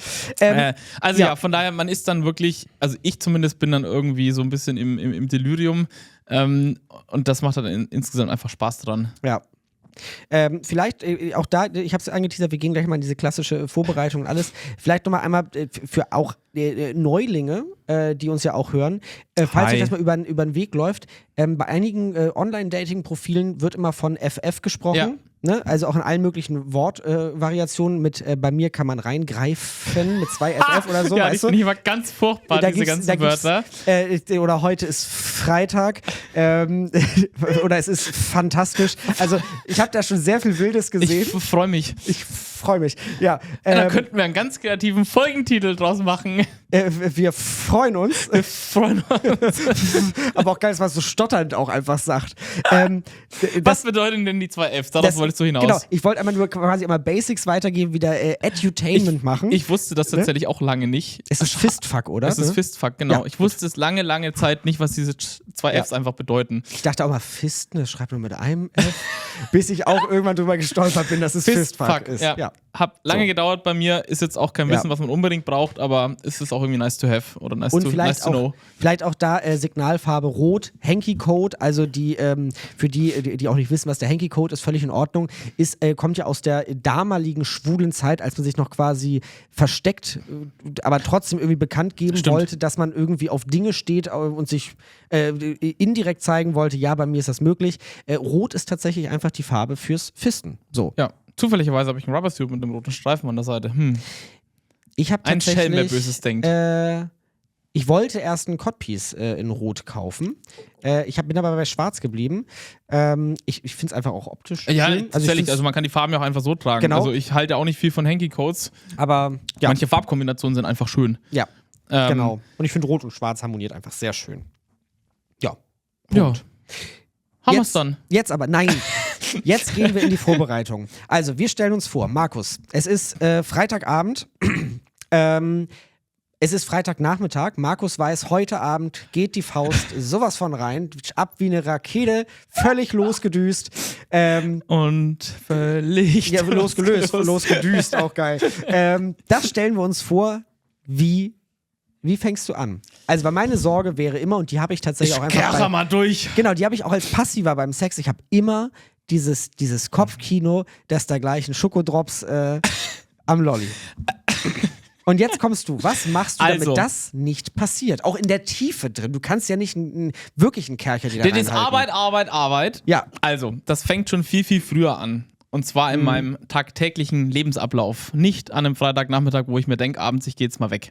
Von daher, man ist dann wirklich, also ich zumindest bin dann irgendwie so ein bisschen im Delirium und das macht dann insgesamt einfach Spaß dran. Ja. Vielleicht auch da, ich habe es angeteasert, wir gehen gleich mal in diese klassische Vorbereitung und alles. Vielleicht nochmal einmal für auch Neulinge, die uns ja auch hören, falls euch das mal über den Weg läuft, bei einigen Online-Dating-Profilen wird immer von FF gesprochen. Ja. Ne? Also auch in allen möglichen Wortvariationen mit bei mir kann man reingreifen mit 2 FF oder so. Ja, weißt du? Ich war ganz furchtbar, diese ganzen Wörter. Oder heute ist Freitag oder es ist fantastisch. Also ich habe da schon sehr viel Wildes gesehen. Ich freue mich. Ja. Da könnten wir einen ganz kreativen Folgentitel draus machen. Wir freuen uns. Aber auch geil, dass man so stotternd auch einfach sagt. Was bedeuten denn die 2 Fs? Darauf wolltest du hinaus. Genau, ich wollte nur quasi einmal Basics weitergeben, wieder Edutainment machen. Ich wusste das tatsächlich auch lange nicht. Es ist Fistfuck, oder? Es ist Fistfuck, genau. Ja, ich wusste es lange Zeit nicht, was diese 2 Fs einfach bedeuten. Ich dachte auch mal, Fisten, das schreibt man mit einem F, bis ich auch irgendwann drüber gestolpert bin, dass es Fistfuck ist. Ja. Hat lange gedauert bei mir, ist jetzt auch kein Wissen, was man unbedingt braucht, aber ist es auch irgendwie nice to have oder nice to know. Vielleicht auch da Signalfarbe Rot, Hanky-Code, also die für die auch nicht wissen, was der Hanky-Code ist, völlig in Ordnung, kommt ja aus der damaligen schwulen Zeit, als man sich noch quasi versteckt, aber trotzdem irgendwie bekannt geben wollte, dass man irgendwie auf Dinge steht und sich indirekt zeigen wollte, ja, bei mir ist das möglich. Rot ist tatsächlich einfach die Farbe fürs Fisten. So. Ja. Zufälligerweise habe ich einen Rubbersuit mit einem roten Streifen an der Seite. Ich habe tatsächlich... Ein Schelm, der Böses denkt. Ich wollte erst einen Codpiece in Rot kaufen. Bin aber bei Schwarz geblieben. Ich finde es einfach auch optisch Ja, schön. tatsächlich. Also man kann die Farben ja auch einfach so tragen. Genau. Also ich halte auch nicht viel von Hanky-Codes. Aber ja. Manche Farbkombinationen sind einfach schön. Ja, genau. Und ich finde Rot und Schwarz harmoniert einfach sehr schön. Ja. Punkt. Haben wir es dann? Jetzt aber, nein. Jetzt gehen wir in die Vorbereitung. Also, wir stellen uns vor, Markus, es ist Freitagabend. Es ist Freitagnachmittag. Markus weiß, heute Abend geht die Faust sowas von rein. Ab wie eine Rakete, völlig losgedüst. Und völlig losgedüst, auch geil. Das stellen wir uns vor, wie fängst du an? Also, weil meine Sorge wäre immer, und die habe ich tatsächlich auch einfach mal durch. Genau, die habe ich auch als Passiver beim Sex. Ich habe immer dieses Kopfkino, dass da gleich ein Schokodrops am Lolli. Und jetzt kommst du. Was machst du, damit das nicht passiert? Auch in der Tiefe drin. Du kannst ja nicht wirklich einen Kercher dir da Das ist Arbeit. Ja. Also, das fängt schon viel, viel früher an. Und zwar in meinem tagtäglichen Lebensablauf. Nicht an einem Freitagnachmittag, wo ich mir denke, abends, ich gehe jetzt mal weg.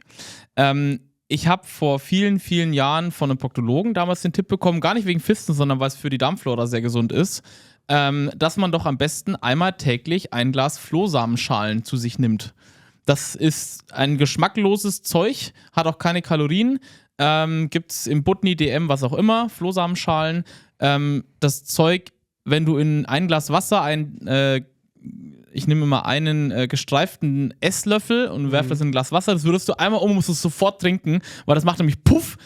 Ich habe vor vielen, vielen Jahren von einem Proktologen damals den Tipp bekommen, gar nicht wegen Fisten, sondern weil es für die Darmflora sehr gesund ist, dass man doch am besten einmal täglich ein Glas Flohsamenschalen zu sich nimmt. Das ist ein geschmackloses Zeug, hat auch keine Kalorien, gibt's im Butni, DM, was auch immer, Flohsamenschalen. Das Zeug, wenn du in ein Glas Wasser ich nehme immer einen gestreiften Esslöffel und werfe das in ein Glas Wasser, das würdest du einmal musst du es sofort trinken, weil das macht nämlich Puff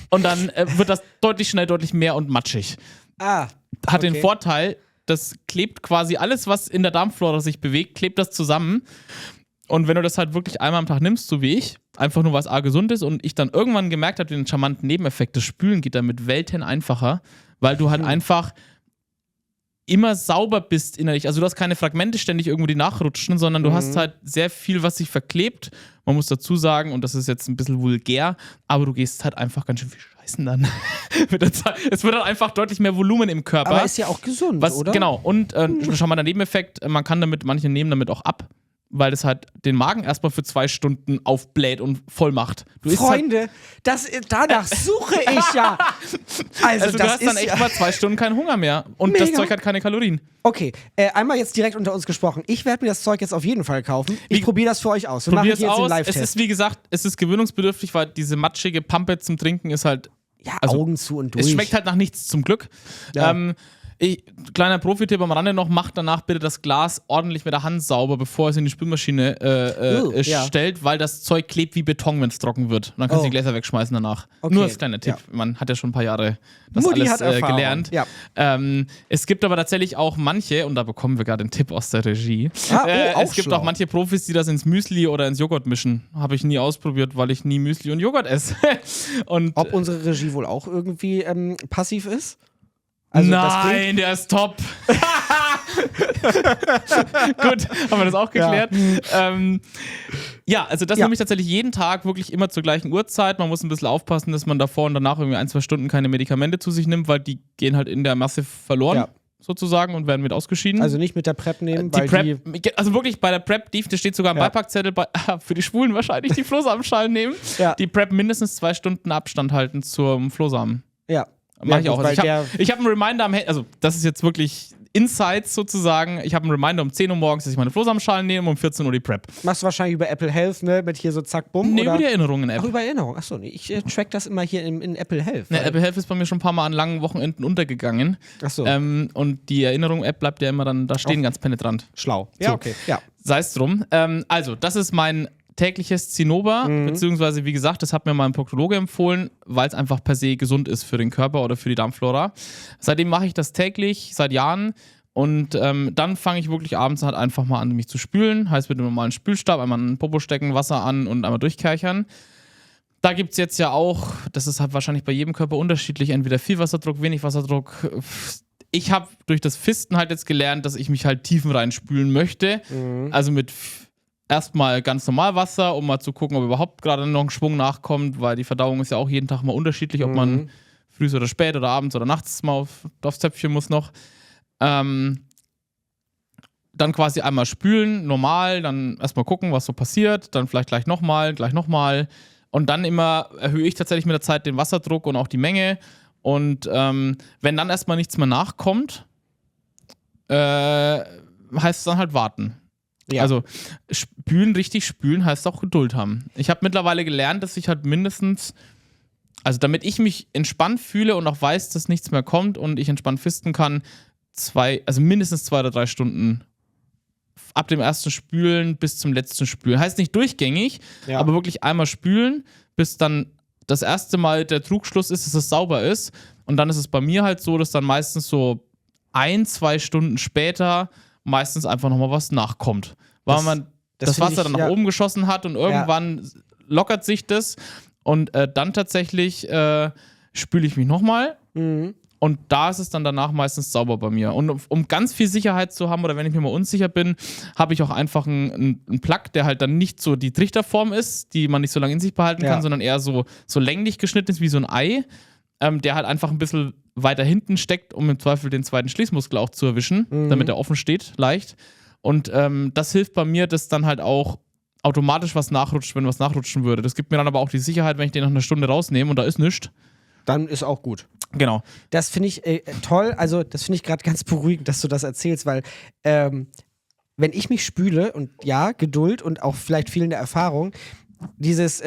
und dann wird das deutlich mehr und matschig. Hat den Vorteil, das klebt quasi alles, was in der Darmflora sich bewegt, klebt das zusammen. Und wenn du das halt wirklich einmal am Tag nimmst, so wie ich, einfach nur, weil es gesund ist und ich dann irgendwann gemerkt habe, den charmanten Nebeneffekt, das Spülen geht damit Welten einfacher, weil du halt einfach immer sauber bist innerlich. Also du hast keine Fragmente ständig irgendwo, die nachrutschen, sondern du hast halt sehr viel, was sich verklebt. Man muss dazu sagen, und das ist jetzt ein bisschen vulgär, aber du gehst halt einfach ganz schön viel scheißen dann. Es wird dann einfach deutlich mehr Volumen im Körper. Aber ist ja auch gesund, oder? Genau. Und schau mal, der Nebeneffekt, manche nehmen damit auch ab, weil das halt den Magen erstmal für 2 Stunden aufbläht und voll macht. Freunde, danach suche ich ja. Also du hast dann echt mal 2 Stunden keinen Hunger mehr. Und mega. Das Zeug hat keine Kalorien. Okay, einmal jetzt direkt unter uns gesprochen. Ich werde mir das Zeug jetzt auf jeden Fall kaufen. Ich probiere das für euch aus. Probier es aus. Es ist, wie gesagt, gewöhnungsbedürftig, weil diese matschige Pampe zum Trinken ist halt... Ja, Augen zu und durch. Es schmeckt halt nach nichts, zum Glück. Ja. Kleiner Profitipp am Rande noch, macht danach bitte das Glas ordentlich mit der Hand sauber, bevor es in die Spülmaschine stellt, weil das Zeug klebt wie Beton, wenn es trocken wird. Und dann kannst du die Gläser wegschmeißen danach. Okay. Nur als kleiner Tipp. Ja. Man hat ja schon ein paar Jahre das Mutti alles hat gelernt. Ja. Es gibt aber tatsächlich auch manche, und da bekommen wir gerade einen Tipp aus der Regie, es gibt auch manche Profis, die das ins Müsli oder ins Joghurt mischen. Habe ich nie ausprobiert, weil ich nie Müsli und Joghurt esse. Und ob unsere Regie wohl auch irgendwie passiv ist? Also nein, der ist top. Gut, haben wir das auch geklärt. Also das nehme ich tatsächlich jeden Tag, wirklich immer zur gleichen Uhrzeit. Man muss ein bisschen aufpassen, dass man davor und danach irgendwie 1-2 Stunden keine Medikamente zu sich nimmt, weil die gehen halt in der Masse verloren, sozusagen, und werden mit ausgeschieden. Also nicht mit der PrEP nehmen, also wirklich bei der PrEP, da steht sogar ein Beipackzettel, für die Schwulen wahrscheinlich die Flohsamenschalen nehmen. Ja. Die PrEP mindestens 2 Stunden Abstand halten zum Flohsamen. Ja. Mach ich auch. Also ich hab einen Reminder am Handy, also das ist jetzt wirklich Insights sozusagen. Ich habe einen Reminder um 10 Uhr morgens, dass ich meine Flohsamenschalen nehme, um 14 Uhr die PrEP. Machst du wahrscheinlich über Apple Health, ne? Mit hier so zack, bumm? Nee, über die Erinnerungen-App. Ach, über Erinnerung. Achso, nee, ich track das immer hier in Apple Health. Ne, Apple Health ist bei mir schon ein paar Mal an langen Wochenenden untergegangen. Achso. Und die Erinnerung-App bleibt ja immer dann da stehen, ganz penetrant. Schlau. Ja, okay. Ja. Sei es drum. Also, das ist mein tägliches Zinnober, beziehungsweise wie gesagt, das hat mir mal ein Proktologe empfohlen, weil es einfach per se gesund ist für den Körper oder für die Darmflora. Seitdem mache ich das täglich, seit Jahren, und dann fange ich wirklich abends halt einfach mal an, mich zu spülen, heißt mit einem normalen Spülstab, einmal einen Popo stecken, Wasser an und einmal durchkerchern. Da gibt es jetzt ja auch, das ist halt wahrscheinlich bei jedem Körper unterschiedlich, entweder viel Wasserdruck, wenig Wasserdruck. Ich habe durch das Fisten halt jetzt gelernt, dass ich mich halt tiefenrein spülen möchte, also mit erstmal ganz normal Wasser, um mal zu gucken, ob überhaupt gerade noch ein Schwung nachkommt, weil die Verdauung ist ja auch jeden Tag mal unterschiedlich, ob man früh oder spät oder abends oder nachts mal aufs Töpfchen muss noch. Dann quasi einmal spülen, normal, dann erstmal gucken, was so passiert, dann vielleicht gleich nochmal Und dann immer erhöhe ich tatsächlich mit der Zeit den Wasserdruck und auch die Menge. Und wenn dann erstmal nichts mehr nachkommt, heißt es dann halt warten. Ja. Also richtig spülen heißt auch Geduld haben. Ich habe mittlerweile gelernt, dass ich halt mindestens, also damit ich mich entspannt fühle und auch weiß, dass nichts mehr kommt und ich entspannt fisten kann, mindestens 2 oder 3 Stunden ab dem ersten Spülen bis zum letzten Spülen. Heißt nicht durchgängig, aber wirklich einmal spülen, bis dann das erste Mal der Trugschluss ist, dass es sauber ist. Und dann ist es bei mir halt so, dass dann meistens so 1-2 Stunden später meistens einfach nochmal was nachkommt. Weil man das Wasser dann nach oben geschossen hat und irgendwann lockert sich das und dann tatsächlich spüle ich mich nochmal und da ist es dann danach meistens sauber bei mir. Und um ganz viel Sicherheit zu haben oder wenn ich mir mal unsicher bin, habe ich auch einfach einen Plug, der halt dann nicht so die Trichterform ist, die man nicht so lange in sich behalten kann, sondern eher so länglich geschnitten ist wie so ein Ei, der halt einfach ein bisschen weiter hinten steckt, um im Zweifel den zweiten Schließmuskel auch zu erwischen, damit er offen steht, leicht. Und das hilft bei mir, dass dann halt auch automatisch was nachrutscht, wenn was nachrutschen würde. Das gibt mir dann aber auch die Sicherheit, wenn ich den nach einer Stunde rausnehme und da ist nichts. Dann ist auch gut. Genau. Das finde ich toll, also das finde ich gerade ganz beruhigend, dass du das erzählst, weil wenn ich mich spüle und ja, Geduld und auch vielleicht fehlende Erfahrung, dieses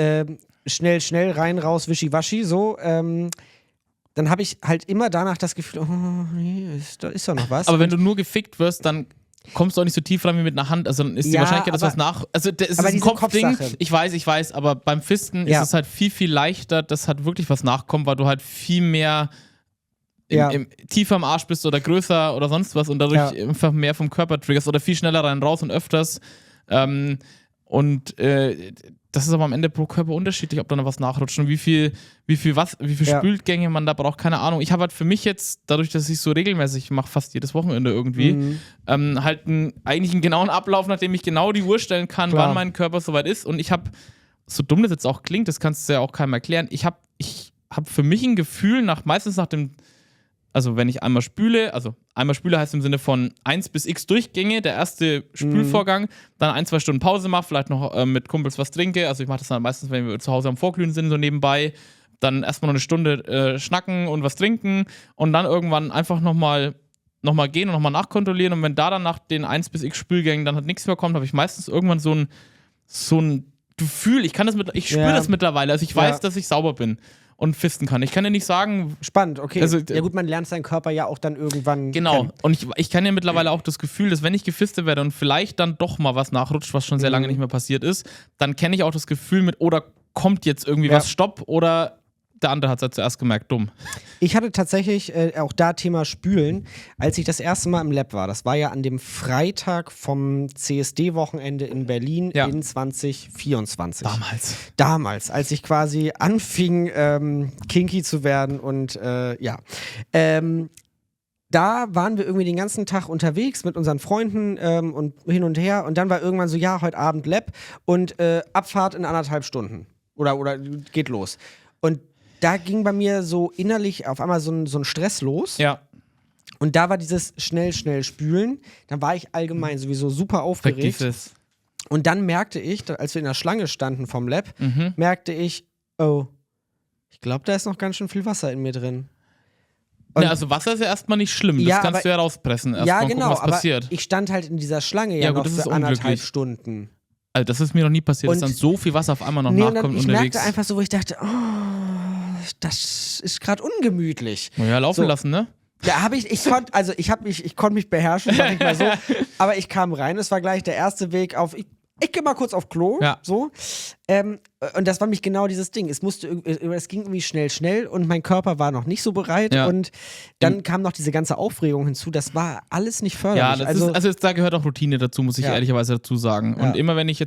schnell, rein, raus, wischiwaschi, so, dann habe ich halt immer danach das Gefühl, oh nee, da ist doch noch was. Aber wenn du nur gefickt wirst, dann kommst du auch nicht so tief rein wie mit einer Hand. Also dann ist die Wahrscheinlichkeit, dass was nach... Also es ist ein Kopfding. Ich weiß, aber beim Fisten ist es halt viel, viel leichter, dass halt wirklich was nachkommt, weil du halt viel mehr tiefer im Arsch bist oder größer oder sonst was und dadurch einfach mehr vom Körper triggerst oder viel schneller rein, raus und öfters. Das ist aber am Ende pro Körper unterschiedlich, ob da noch was nachrutscht und wie viel Spülgänge man da braucht, keine Ahnung. Ich habe halt für mich jetzt, dadurch, dass ich so regelmäßig mache, fast jedes Wochenende irgendwie, halt eigentlich einen genauen Ablauf, nachdem ich genau die Uhr stellen kann, wann mein Körper soweit ist. Und ich habe, so dumm das jetzt auch klingt, das kannst du ja auch keinem erklären, ich hab für mich ein Gefühl, meistens nach dem, also wenn ich einmal spüle heißt im Sinne von 1 bis x Durchgänge, der erste Spülvorgang, dann 1-2 Stunden Pause mache, vielleicht noch mit Kumpels was trinke, also ich mache das dann meistens, wenn wir zu Hause am Vorglühen sind, so nebenbei, dann erstmal noch eine Stunde schnacken und was trinken und dann irgendwann einfach nochmal gehen und nochmal nachkontrollieren und wenn da dann nach den 1 bis x Spülgängen dann halt nichts mehr kommt, habe ich meistens irgendwann so ein Gefühl, ich spüre das mittlerweile, also ich weiß, dass ich sauber bin und fisten kann. Ich kann ja nicht sagen... Spannend, okay. Also, ja gut, man lernt seinen Körper ja auch dann irgendwann kennen. Und ich kann ja mittlerweile auch das Gefühl, dass wenn ich gefistet werde und vielleicht dann doch mal was nachrutscht, was schon sehr lange nicht mehr passiert ist, dann kenne ich auch das Gefühl mit, oder kommt jetzt irgendwie was, Stopp, oder der andere hat es ja zuerst gemerkt, dumm. Ich hatte tatsächlich auch da Thema Spülen, als ich das erste Mal im Lab war. Das war ja an dem Freitag vom CSD-Wochenende in Berlin in 2024. Damals, als ich quasi anfing, kinky zu werden und da waren wir irgendwie den ganzen Tag unterwegs mit unseren Freunden und hin und her und dann war irgendwann so, heute Abend Lab und Abfahrt in 1,5 Stunden. Oder geht los. Und da ging bei mir so innerlich auf einmal so ein Stress los. Ja. Und da war dieses schnell spülen. Dann war ich allgemein sowieso super aufgeregt. Und dann merkte ich, als wir in der Schlange standen vom Lab, merkte ich, oh, ich glaube, da ist noch ganz schön viel Wasser in mir drin. Und also Wasser ist ja erstmal nicht schlimm, das kannst du ja rauspressen. Erstmal gucken, was passiert. Aber ich stand halt in dieser Schlange noch für 1,5 Stunden. Also das ist mir noch nie passiert, dass dann so viel Wasser auf einmal noch nachkommt ich unterwegs. Merkte einfach so, wo ich dachte, das ist gerade ungemütlich. Ja, laufen lassen, ne? Ja, ich konnte mich beherrschen, sag ich mal so. Aber ich kam rein, es war gleich der erste Weg auf, ich gehe mal kurz auf Klo, so. Und das war mich genau dieses Ding. Es ging irgendwie schnell und mein Körper war noch nicht so bereit und dann kam noch diese ganze Aufregung hinzu. Das war alles nicht förderlich. Ja, da gehört auch Routine dazu, muss ich ehrlicherweise dazu sagen. Und immer wenn ich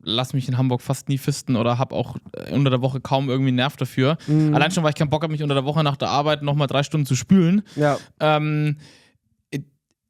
lasse mich in Hamburg fast nie fisten oder habe auch unter der Woche kaum irgendwie einen Nerv dafür. Allein schon, weil ich keinen Bock habe, mich unter der Woche nach der Arbeit nochmal 3 Stunden zu spülen. Ja. Wenn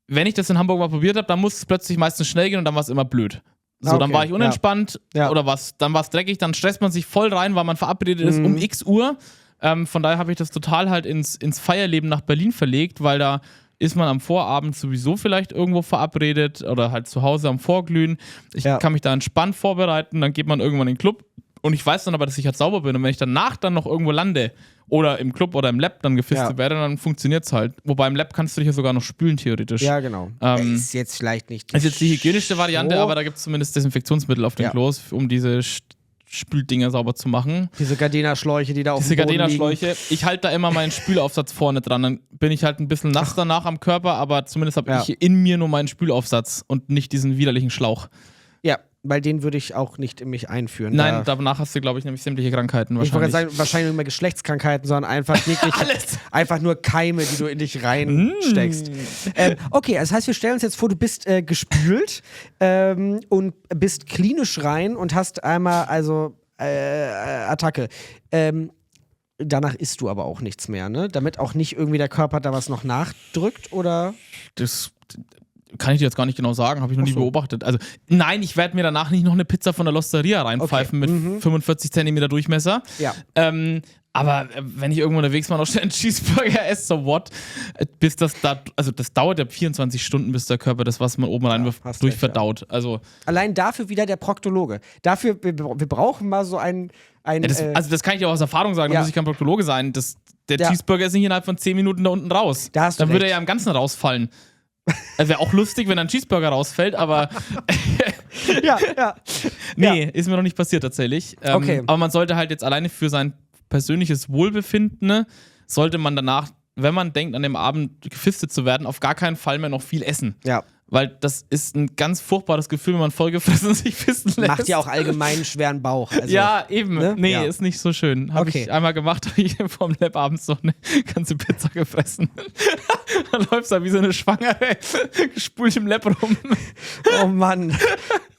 ich das in Hamburg mal probiert habe, dann muss es plötzlich meistens schnell gehen und dann war es immer blöd. So, dann war ich unentspannt oder was, dann war es dreckig, dann stresst man sich voll rein, weil man verabredet ist um x Uhr. Von daher habe ich das total halt ins Feierleben nach Berlin verlegt, weil da ist man am Vorabend sowieso vielleicht irgendwo verabredet oder halt zu Hause am Vorglühen. Ich kann mich da entspannt vorbereiten, dann geht man irgendwann in den Club und ich weiß dann aber, dass ich halt sauber bin und wenn ich danach dann noch irgendwo lande oder im Club oder im Lab dann gefistet werde, dann funktioniert es halt. Wobei im Lab kannst du dich ja sogar noch spülen, theoretisch. Ja, genau. Ist jetzt vielleicht nicht... Ist jetzt die hygienischste Variante, aber da gibt es zumindest Desinfektionsmittel auf den Klos, um diese Spüldinger sauber zu machen. Diese Gardena-Schläuche, die da auf dem Boden liegen. Ich halte da immer meinen Spülaufsatz vorne dran. Dann bin ich halt ein bisschen nass danach am Körper, aber zumindest habe ich in mir nur meinen Spülaufsatz und nicht diesen widerlichen Schlauch. Ja, weil den würde ich auch nicht in mich einführen. Nein, danach hast du, glaube ich, nämlich sämtliche Krankheiten wahrscheinlich. Ich wollte gerade sagen, wahrscheinlich nicht mehr Geschlechtskrankheiten, sondern einfach wirklich einfach nur Keime, die du in dich reinsteckst. Okay, das heißt, wir stellen uns jetzt vor, du bist gespült und bist klinisch rein und hast einmal Attacke. Danach isst du aber auch nichts mehr, ne? Damit auch nicht irgendwie der Körper da was noch nachdrückt, oder? Das kann ich dir jetzt gar nicht genau sagen, habe ich noch nie beobachtet. Also, nein, ich werde mir danach nicht noch eine Pizza von der Losteria reinpfeifen mit 45 cm Durchmesser. Ja. Aber wenn ich irgendwo unterwegs mal noch schnell einen Cheeseburger esse, so what? Bis das dauert ja 24 Stunden, bis der Körper das, was man oben reinwirft, durchverdaut. Also allein dafür wieder der Proktologe. Dafür, wir brauchen mal so ein das kann ich auch aus Erfahrung sagen, da muss ich kein Proktologe sein. Der Cheeseburger ist nicht innerhalb von 10 Minuten da unten raus. Dann würde er ja im Ganzen rausfallen. Wäre auch lustig, wenn ein Cheeseburger rausfällt, aber ist mir noch nicht passiert tatsächlich. Aber man sollte halt jetzt alleine für sein persönliches Wohlbefinden, sollte man danach, wenn man denkt, an dem Abend gefistet zu werden, auf gar keinen Fall mehr noch viel essen. Ja. Weil das ist ein ganz furchtbares Gefühl, wenn man vollgefressen sich fisten lässt. Macht ja auch allgemein einen schweren Bauch. Also, ja, eben. Ne? Nee, ist nicht so schön. Habe ich einmal gemacht, habe ich vom Lab abends noch eine ganze Pizza gefressen. Dann läufst du da wie so eine Schwangere, gespult im Lab rum. Oh Mann.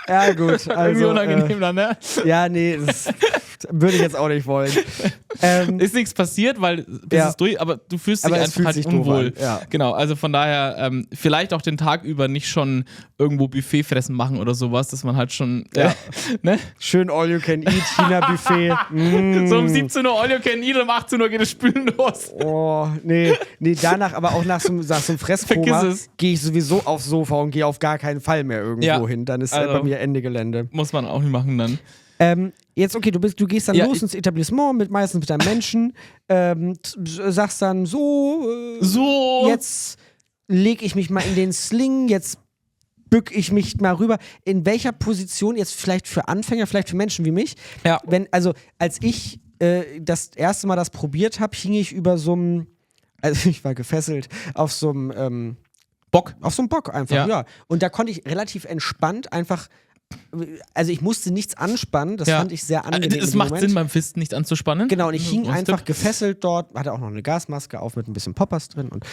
Ja, gut. Also, irgendwie unangenehm dann, ne? Ja, nee, das würde ich jetzt auch nicht wollen. Ist nichts passiert, weil das ist durch, aber du fühlst dich einfach halt unwohl. Ja. Genau, also von daher vielleicht auch den Tag über nicht schon irgendwo Buffet fressen machen oder sowas, dass man halt schon ne? Schön All-You-Can-Eat, China-Buffet. So um 17 Uhr All-You-Can-Eat, um 18 Uhr geht das Spülen los. Oh, nee, danach, aber auch nach so einem Fresskoma gehe ich sowieso aufs Sofa und gehe auf gar keinen Fall mehr irgendwo hin. Dann ist bei mir Ende Gelände. Muss man auch nicht machen dann. Jetzt, okay, du gehst dann los ins Etablissement, meistens mit deinem Menschen, sagst dann so, jetzt lege ich mich mal in den Sling, jetzt bück ich mich mal rüber. In welcher Position, jetzt vielleicht für Anfänger, vielleicht für Menschen wie mich, als ich das erste Mal das probiert habe, hing ich über so einem, also ich war gefesselt, auf so einem Bock. Auf so einem Bock einfach, ja. Und da konnte ich relativ entspannt einfach, also ich musste nichts anspannen, das fand ich sehr angenehm. Es macht Sinn, beim Fisten nicht anzuspannen. Genau, und ich hing einfach gefesselt dort, hatte auch noch eine Gasmaske auf mit ein bisschen Poppers drin und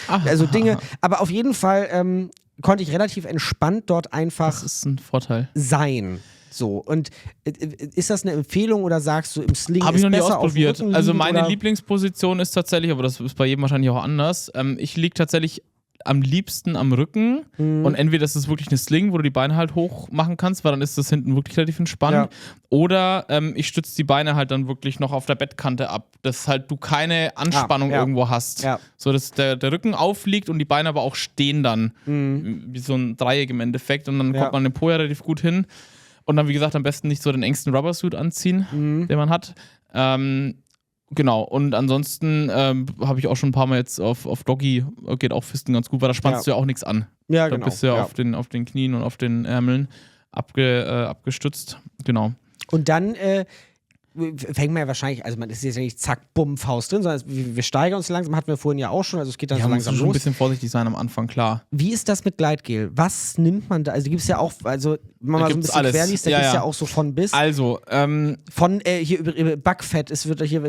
Dinge. Aber auf jeden Fall konnte ich relativ entspannt dort einfach das ist ein Vorteil. sein. So, und ist das eine Empfehlung oder sagst du, im Sling Habe ich noch nie besser ausprobiert. Auf also meine Lieblingsposition ist tatsächlich, aber das ist bei jedem wahrscheinlich auch anders, ich liege tatsächlich am liebsten am Rücken und entweder ist es wirklich eine Sling, wo du die Beine halt hoch machen kannst, weil dann ist das hinten wirklich relativ entspannt, oder ich stütze die Beine halt dann wirklich noch auf der Bettkante ab, dass halt du keine Anspannung irgendwo hast, so dass der Rücken aufliegt und die Beine aber auch stehen dann, wie so ein Dreieck im Endeffekt, und dann kommt man den Po ja relativ gut hin und dann, wie gesagt, am besten nicht so den engsten Rubbersuit anziehen, den man hat. Genau, und ansonsten habe ich auch schon ein paar Mal jetzt auf Doggy, geht auch Fisten ganz gut, weil da spannst du ja auch nichts an. Ja, da bist du ja auf den Knien und auf den Ärmeln abgestützt. Genau. Und dann fängt man ja wahrscheinlich, also man ist jetzt ja nicht zack, bumm, Faust drin, sondern wir steigern uns langsam, hatten wir vorhin ja auch schon, also es geht dann so langsam los. Schon ein bisschen vorsichtig sein am Anfang, klar. Wie ist das mit Gleitgel? Was nimmt man da? Also gibt es ja auch, also wenn man mal so ein bisschen querliest, da gibt es ja auch so von bis. Also, von hier über Backfett, es wird hier.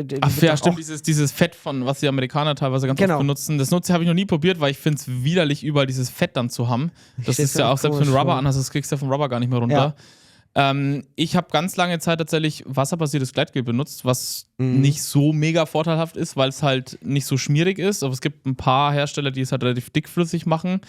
Stimmt, dieses Fett von, was die Amerikaner teilweise ganz oft benutzen. Das habe ich noch nie probiert, weil ich finde es widerlich, überall dieses Fett dann zu haben. Das ist ja auch, selbst wenn du Rubber anhast, das kriegst du ja vom Rubber gar nicht mehr runter. Ja. Ich habe ganz lange Zeit tatsächlich wasserbasiertes Gleitgel benutzt, was nicht so mega vorteilhaft ist, weil es halt nicht so schmierig ist. Aber es gibt ein paar Hersteller, die es halt relativ dickflüssig machen.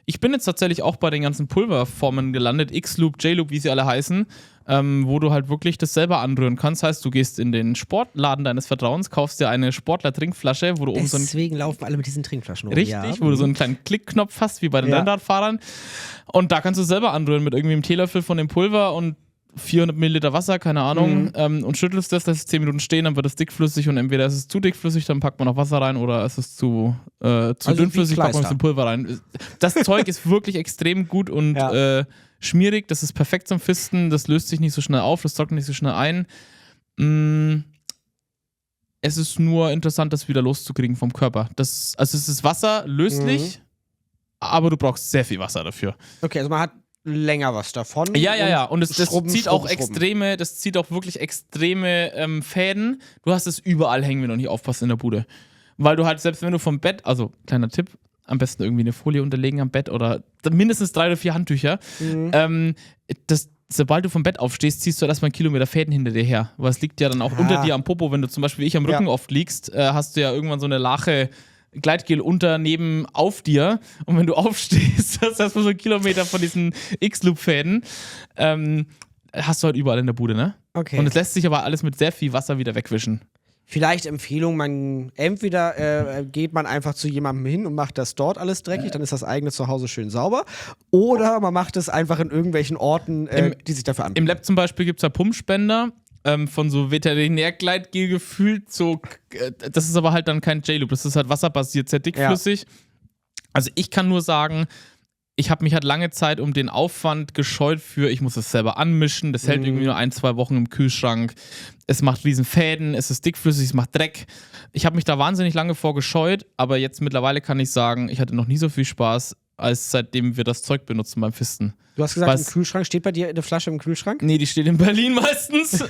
Ich bin jetzt tatsächlich auch bei den ganzen Pulverformen gelandet, X-Loop, J-Loop, wie sie alle heißen, wo du halt wirklich das selber anrühren kannst. Das heißt, du gehst in den Sportladen deines Vertrauens, kaufst dir eine Sportler-Trinkflasche, wo du oben so Deswegen laufen alle mit diesen Trinkflaschen rum. Richtig, wo du so einen kleinen Klickknopf hast, wie bei den Rennradfahrern. Und da kannst du selber anrühren mit irgendwie einem Teelöffel von dem Pulver und 400 Milliliter Wasser, keine Ahnung, und schüttelst das, lässt es 10 Minuten stehen, dann wird es dickflüssig und entweder ist es zu dickflüssig, dann packt man noch Wasser rein oder ist es zu dünnflüssig, packt man ein bisschen Pulver rein. Das Zeug ist wirklich extrem gut und schmierig, das ist perfekt zum Fisten, das löst sich nicht so schnell auf, das trocknet nicht so schnell ein. Es ist nur interessant, das wieder loszukriegen vom Körper. Also es ist wasserlöslich, aber du brauchst sehr viel Wasser dafür. Okay, also man hat länger was davon. Ja. Und das zieht auch wirklich extreme Fäden. Du hast es überall hängen, wenn du nicht aufpasst in der Bude. Weil du halt, selbst wenn du vom Bett, also kleiner Tipp, am besten irgendwie eine Folie unterlegen am Bett oder mindestens 3 oder 4 Handtücher. Sobald du vom Bett aufstehst, ziehst du erstmal 1 Kilometer Fäden hinter dir her. Weil es liegt ja dann auch unter dir am Popo, wenn du zum Beispiel wie ich am Rücken oft liegst, hast du ja irgendwann so eine Lache Gleitgel neben auf dir und wenn du aufstehst, hast du erstmal so 1 Kilometer von diesen X-Loop-Fäden. Hast du halt überall in der Bude, ne? Okay. Und es lässt sich aber alles mit sehr viel Wasser wieder wegwischen. Vielleicht Empfehlung, entweder geht man einfach zu jemandem hin und macht das dort alles dreckig, dann ist das eigene Zuhause schön sauber. Oder man macht es einfach in irgendwelchen Orten, die sich dafür anbieten. Im Lab zum Beispiel gibt es ja Pumpspender von so Veterinärgleitgel gefühlt. Das ist aber halt dann kein J-Loop, das ist halt wasserbasiert, sehr dickflüssig. Ja. Also ich kann nur sagen, ich habe mich halt lange Zeit um den Aufwand gescheut ich muss es selber anmischen, das hält irgendwie nur 1-2 Wochen im Kühlschrank. Es macht riesen Fäden, es ist dickflüssig, es macht Dreck. Ich habe mich da wahnsinnig lange vor gescheut, aber jetzt mittlerweile kann ich sagen, ich hatte noch nie so viel Spaß, als seitdem wir das Zeug benutzen beim Fisten. Du hast gesagt, im Kühlschrank, steht bei dir eine Flasche im Kühlschrank? Nee, die steht in Berlin meistens.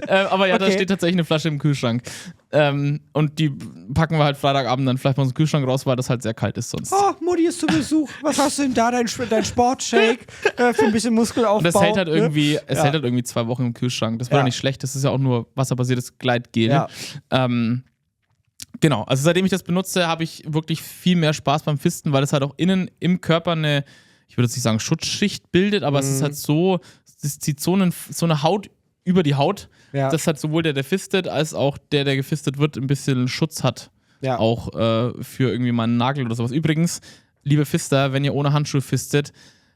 Aber ja, da steht tatsächlich eine Flasche im Kühlschrank. Und die packen wir halt Freitagabend dann vielleicht mal aus dem Kühlschrank raus, weil das halt sehr kalt ist sonst. Oh, Mutti ist zu Besuch. Was hast du denn da? Dein Sportshake für ein bisschen Muskelaufbau? Und das hält halt irgendwie, hält halt irgendwie 2 Wochen im Kühlschrank. Das war ja nicht schlecht. Das ist ja auch nur wasserbasiertes Gleitgel. Ja. Genau, also seitdem ich das benutze, habe ich wirklich viel mehr Spaß beim Fisten, weil es halt auch innen im Körper eine, ich würde jetzt nicht sagen Schutzschicht bildet, aber es ist halt so, es zieht so eine Haut über die Haut, dass halt sowohl der fistet, als auch der gefistet wird, ein bisschen Schutz hat. Ja. Auch für irgendwie mal einen Nagel oder sowas. Übrigens, liebe Fister, wenn ihr ohne Handschuhe fistet,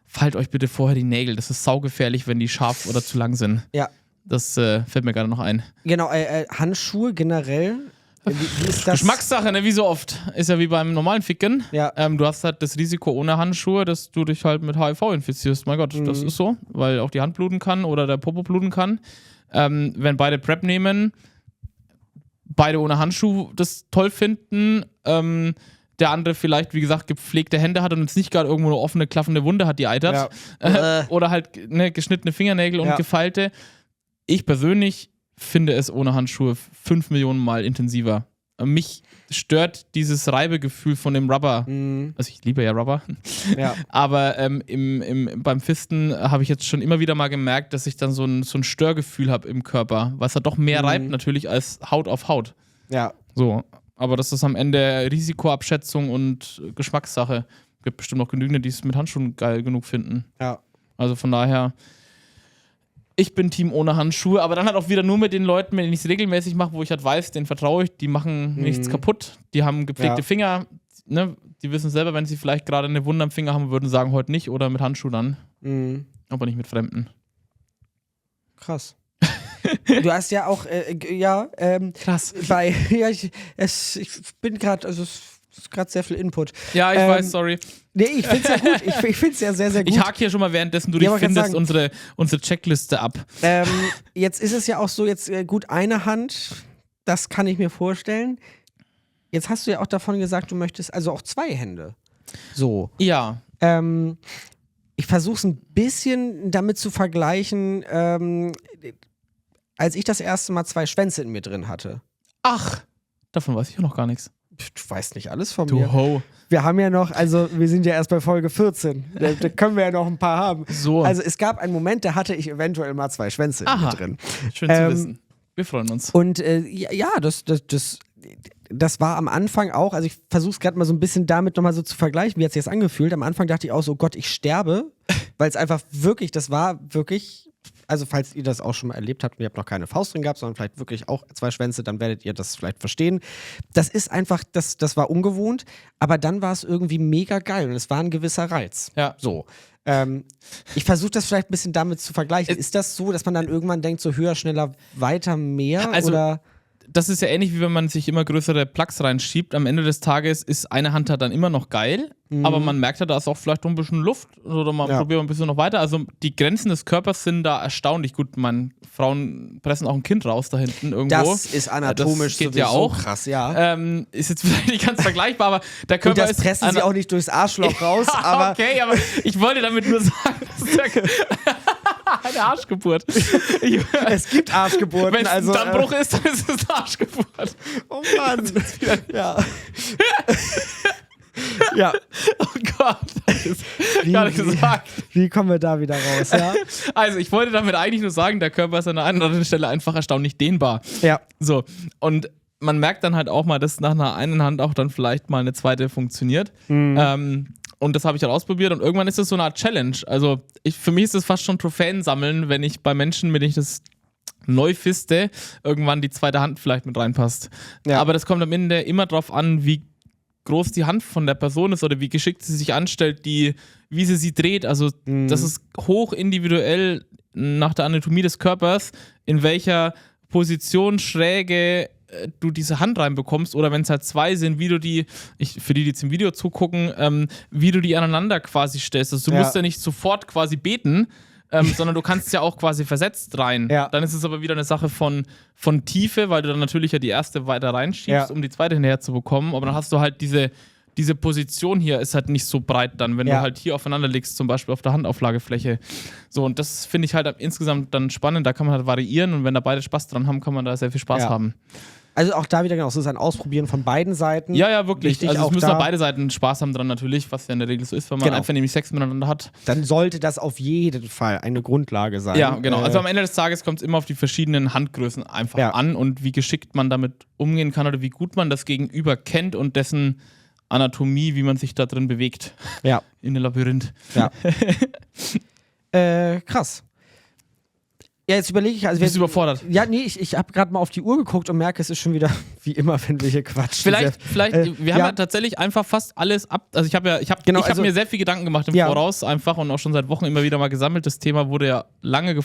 fallt euch bitte vorher die Nägel. Das ist saugefährlich, wenn die scharf oder zu lang sind. Ja. Das fällt mir gerade noch ein. Genau, Handschuhe generell. Wie ist das? Geschmackssache, ne? Wie so oft. Ist ja wie beim normalen Ficken. Ja. Du hast halt das Risiko ohne Handschuhe, dass du dich halt mit HIV infizierst. Mein Gott, das ist so, weil auch die Hand bluten kann oder der Popo bluten kann. Wenn beide PrEP nehmen, beide ohne Handschuh das toll finden, der andere vielleicht, wie gesagt, gepflegte Hände hat und jetzt nicht gerade irgendwo eine offene, klaffende Wunde hat, die eitert. Ja. Oder halt geschnittene Fingernägel und gefeilte. Ich persönlich finde es ohne Handschuhe 5 Millionen Mal intensiver. Mich stört dieses Reibegefühl von dem Rubber. Also ich liebe ja Rubber. Ja. Aber beim Fisten habe ich jetzt schon immer wieder mal gemerkt, dass ich dann so ein Störgefühl habe im Körper, was halt doch mehr reibt natürlich als Haut auf Haut. Ja. So. Aber das ist am Ende Risikoabschätzung und Geschmackssache. Gibt bestimmt noch genügend, die es mit Handschuhen geil genug finden. Ja. Also von daher, ich bin Team ohne Handschuhe, aber dann halt auch wieder nur mit den Leuten, mit denen ich es regelmäßig mache, wo ich halt weiß, denen vertraue ich, die machen nichts kaputt, die haben gepflegte Finger, ne? Die wissen selber, wenn sie vielleicht gerade eine Wunde am Finger haben, würden sagen, heute nicht oder mit Handschuhen dann. Aber nicht mit Fremden. Krass. Du hast ja auch, krass. Ich bin gerade, also es ist gerade sehr viel Input. Ja, ich weiß, sorry. Nee, ich find's ja gut. Ich find's ja sehr, sehr gut. Ich hake hier schon mal, währenddessen du dich findest, unsere Checkliste ab. Jetzt ist es ja auch so, gut, eine Hand, das kann ich mir vorstellen. Jetzt hast du ja auch davon gesagt, du möchtest also auch 2 Hände. So. Ja. Ich versuche es ein bisschen damit zu vergleichen, als ich das erste Mal 2 Schwänze in mir drin hatte. Ach, davon weiß ich ja noch gar nichts. Du weißt nicht alles von mir. Du Ho. Wir haben ja noch, also wir sind ja erst bei Folge 14. Da können wir ja noch ein paar haben. So. Also es gab einen Moment, da hatte ich eventuell mal 2 Schwänze in mir drin. Schön zu wissen. Wir freuen uns. Und das war am Anfang auch, also ich versuche es gerade mal so ein bisschen damit nochmal so zu vergleichen, wie hat sich das angefühlt. Am Anfang dachte ich auch so, Gott, ich sterbe, weil es einfach wirklich, das war wirklich, also falls ihr das auch schon mal erlebt habt und ihr habt noch keine Faust drin gehabt, sondern vielleicht wirklich auch 2 Schwänze, dann werdet ihr das vielleicht verstehen. Das ist einfach, das war ungewohnt, aber dann war es irgendwie mega geil und es war ein gewisser Reiz. Ja. So. Ich versuche das vielleicht ein bisschen damit zu vergleichen. Ist das so, dass man dann irgendwann denkt, so höher, schneller, weiter, mehr? Also, oder? Das ist ja ähnlich, wie wenn man sich immer größere Plugs reinschiebt. Am Ende des Tages ist eine Hand halt dann immer noch geil, aber man merkt ja, da ist auch vielleicht noch ein bisschen Luft oder man probiert ein bisschen noch weiter. Also die Grenzen des Körpers sind da erstaunlich gut. Frauen pressen auch ein Kind raus da hinten irgendwo. Das ist anatomisch das geht sowieso ja auch krass, ja. Ist jetzt vielleicht nicht ganz vergleichbar, aber der Körper Und das pressen sie auch nicht durchs Arschloch raus, aber... Okay, aber ich wollte damit nur sagen, dass eine Arschgeburt. Es gibt Arschgeburten. Wenn es also, ein Dammbruch ist, dann ist es eine Arschgeburt. Oh Mann. Ja. Ja. Oh Gott, das ist gerade gesagt. Wie kommen wir da wieder raus? Ja? Also, ich wollte damit eigentlich nur sagen, der Körper ist an einer anderen Stelle einfach erstaunlich dehnbar. Ja. So, und man merkt dann halt auch mal, dass nach einer einen Hand auch dann vielleicht mal eine zweite funktioniert. Und das habe ich halt ausprobiert und irgendwann ist das so eine Art Challenge. Also für mich ist das fast schon Trophäen sammeln, wenn ich bei Menschen, wenn ich das neu fiste, irgendwann die zweite Hand vielleicht mit reinpasst. Ja. Aber das kommt am Ende immer drauf an, wie groß die Hand von der Person ist oder wie geschickt sie sich anstellt, wie sie dreht. Also das ist hoch individuell nach der Anatomie des Körpers, in welcher Position, Schräge du diese Hand reinbekommst oder wenn es halt zwei sind, wie du die, für die jetzt im Video zugucken, wie du die aneinander quasi stellst. Also du musst ja nicht sofort quasi beten, sondern du kannst ja auch quasi versetzt rein. Ja. Dann ist es aber wieder eine Sache von Tiefe, weil du dann natürlich ja die erste weiter reinschiebst, um die zweite hinterher zu bekommen. Aber dann hast du halt diese Position hier ist halt nicht so breit dann, wenn du halt hier aufeinander legst, zum Beispiel auf der Handauflagefläche. So, und das finde ich halt insgesamt dann spannend, da kann man halt variieren und wenn da beide Spaß dran haben, kann man da sehr viel Spaß haben. Also auch da wieder genau, so ist ein Ausprobieren von beiden Seiten. Ja, wirklich. Wichtig, also es auch müssen da, auch beide Seiten Spaß haben dran natürlich, was ja in der Regel so ist, wenn man einfach nämlich Sex miteinander hat. Dann sollte das auf jeden Fall eine Grundlage sein. Ja, genau. Also am Ende des Tages kommt es immer auf die verschiedenen Handgrößen einfach an und wie geschickt man damit umgehen kann oder wie gut man das Gegenüber kennt und dessen Anatomie, wie man sich da drin bewegt. Ja. In dem Labyrinth. Ja. Krass. Ja, jetzt überlege ich. Also bist du überfordert? Ja, nee, ich habe gerade mal auf die Uhr geguckt und merke, es ist schon wieder, wie immer, wenn wir hier quatschen. Vielleicht wir haben ja tatsächlich einfach fast alles ab. Also ich habe mir sehr viel Gedanken gemacht im Voraus einfach und auch schon seit Wochen immer wieder mal gesammelt. Das Thema wurde ja lange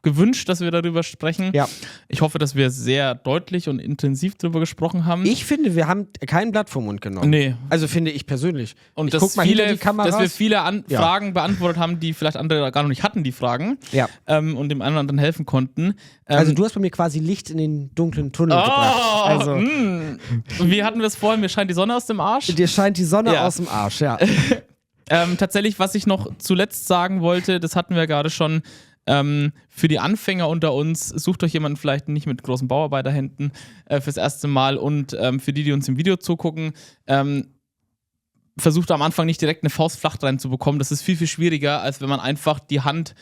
gewünscht, dass wir darüber sprechen. Ja. Ich hoffe, dass wir sehr deutlich und intensiv darüber gesprochen haben. Ich finde, wir haben kein Blatt vom Mund genommen. Nee. Also finde ich persönlich. Und ich guck mal hinter die Kameras. dass wir viele Fragen beantwortet haben, die vielleicht andere gar noch nicht hatten, die Fragen. Ja. Und dem einen oder anderen helfen konnten. Also du hast bei mir quasi Licht in den dunklen Tunnel gebracht. Also, wie hatten wir es vorhin? Mir scheint die Sonne aus dem Arsch. Dir scheint die Sonne aus dem Arsch, ja. Tatsächlich, was ich noch zuletzt sagen wollte, das hatten wir gerade schon, für die Anfänger unter uns, sucht euch jemanden vielleicht nicht mit großen Bauarbeiterhänden fürs erste Mal und für die uns im Video zugucken, versucht am Anfang nicht direkt eine Faust flach reinzubekommen. Das ist viel, viel schwieriger, als wenn man einfach die Hand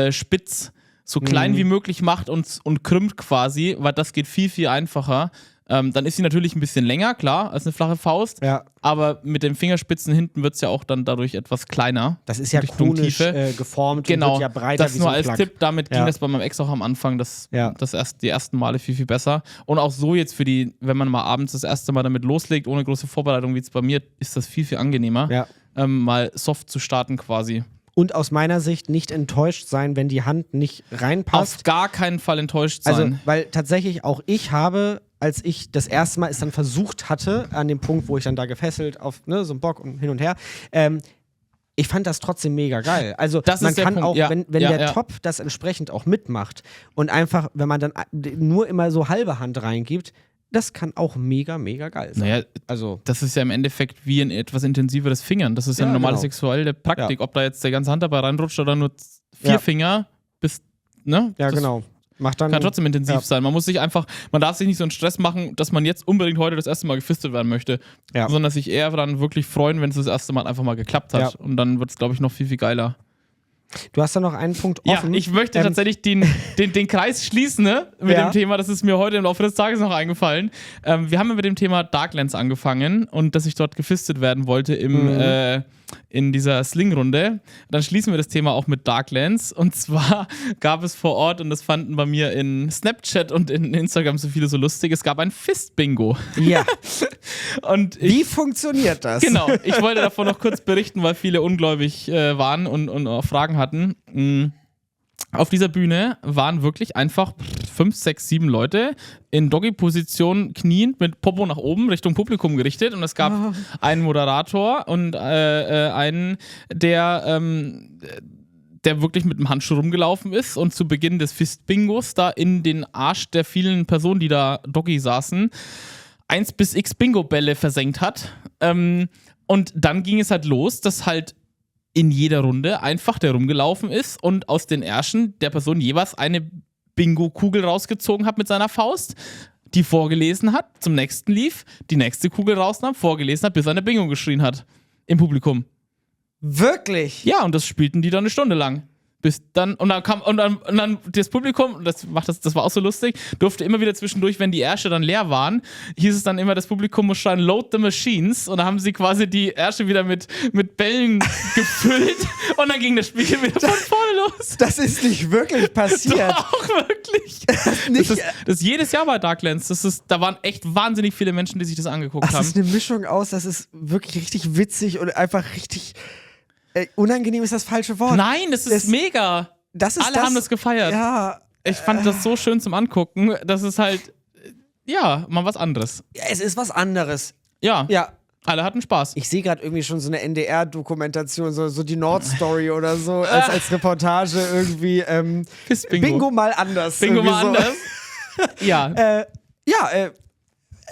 spitz, so klein wie möglich macht und krümmt quasi, weil das geht viel, viel einfacher. Dann ist sie natürlich ein bisschen länger, klar, als eine flache Faust. Ja. Aber mit den Fingerspitzen hinten wird es ja auch dann dadurlich etwas kleiner. Das ist ja konisch geformt und wird ja breiter das wie nur so ein als Plug. Tipp. Damit ging das bei meinem Ex auch am Anfang die ersten Male viel, viel besser. Und auch so jetzt wenn man mal abends das erste Mal damit loslegt, ohne große Vorbereitung, wie es bei mir, ist das viel, viel angenehmer, mal soft zu starten quasi. Und aus meiner Sicht nicht enttäuscht sein, wenn die Hand nicht reinpasst. Auf gar keinen Fall enttäuscht sein. Also, weil tatsächlich auch ich habe, als ich das erste Mal es dann versucht hatte, an dem Punkt, wo ich dann da gefesselt auf so einen Bock und hin und her, ich fand das trotzdem mega geil. Also das man ist der kann Punkt. auch, wenn der Top das entsprechend auch mitmacht und einfach, wenn man dann nur immer so halbe Hand reingibt, das kann auch mega, mega geil sein. Naja, also, das ist ja im Endeffekt wie ein etwas intensiveres Fingern. Das ist ja eine normale sexuelle Praktik. Ob da jetzt der ganze Hand dabei reinrutscht oder nur 4 Finger, Ja, das genau. Kann trotzdem intensiv sein. Man darf sich nicht so einen Stress machen, dass man jetzt unbedingt heute das erste Mal gefistet werden möchte, sondern sich eher dann wirklich freuen, wenn es das erste Mal einfach mal geklappt hat. Und dann wird es, glaube ich, noch viel, viel geiler. Du hast da noch einen Punkt Ja, offen. ich möchte tatsächlich den Kreis schließen, ne? Mit dem Thema. Das ist mir heute im Laufe des Tages noch eingefallen. Wir haben ja mit dem Thema Darklands angefangen und dass ich dort gefistet werden wollte in dieser Sling-Runde. Dann schließen wir das Thema auch mit Darklands. Und zwar gab es vor Ort, und das fanden bei mir in Snapchat und in Instagram so viele so lustig, es gab ein Fist-Bingo. Ja. Und Wie funktioniert das? Genau, ich wollte davon noch kurz berichten, weil viele ungläubig waren und auch Fragen hatten. Auf dieser Bühne waren wirklich einfach 5, 6, 7 Leute in Doggy-Position kniend mit Popo nach oben Richtung Publikum gerichtet und es gab einen Moderator und einen, der wirklich mit dem Handschuh rumgelaufen ist und zu Beginn des Fist-Bingos da in den Arsch der vielen Personen, die da Doggy saßen, 1 bis x Bingo-Bälle versenkt hat. Und dann ging es halt los, dass halt in jeder Runde einfach der rumgelaufen ist und aus den Ärschen der Person jeweils eine Bingo-Kugel rausgezogen hat mit seiner Faust, die vorgelesen hat, zum nächsten lief, die nächste Kugel rausnahm, vorgelesen hat, bis er eine Bingo geschrien hat im Publikum. Wirklich? Ja, und das spielten die dann eine Stunde lang. Bis dann, und dann das Publikum, das war auch so lustig, durfte immer wieder zwischendurch, wenn die Ärsche dann leer waren, hieß es dann immer, das Publikum muss schreien, load the machines, und da haben sie quasi die Ärsche wieder mit Bällen gefüllt und dann ging das Spiel wieder von vorne los. Das ist nicht wirklich passiert. Doch, wirklich. Das ist jedes Jahr bei Darklands. Da waren echt wahnsinnig viele Menschen, die sich das angeguckt haben. Das ist eine Mischung aus, das ist wirklich richtig witzig und einfach richtig unangenehm ist das falsche Wort. Nein, das ist mega. Alle haben das gefeiert. Ja. Ich fand das so schön zum Angucken. Das ist halt, ja, mal was anderes. Ja, es ist was anderes. Ja. Ja. Alle hatten Spaß. Ich sehe gerade irgendwie schon so eine NDR-Dokumentation, so die Nordstory oder so, als Reportage irgendwie. Bingo mal anders. Bingo mal so. anders. Ja.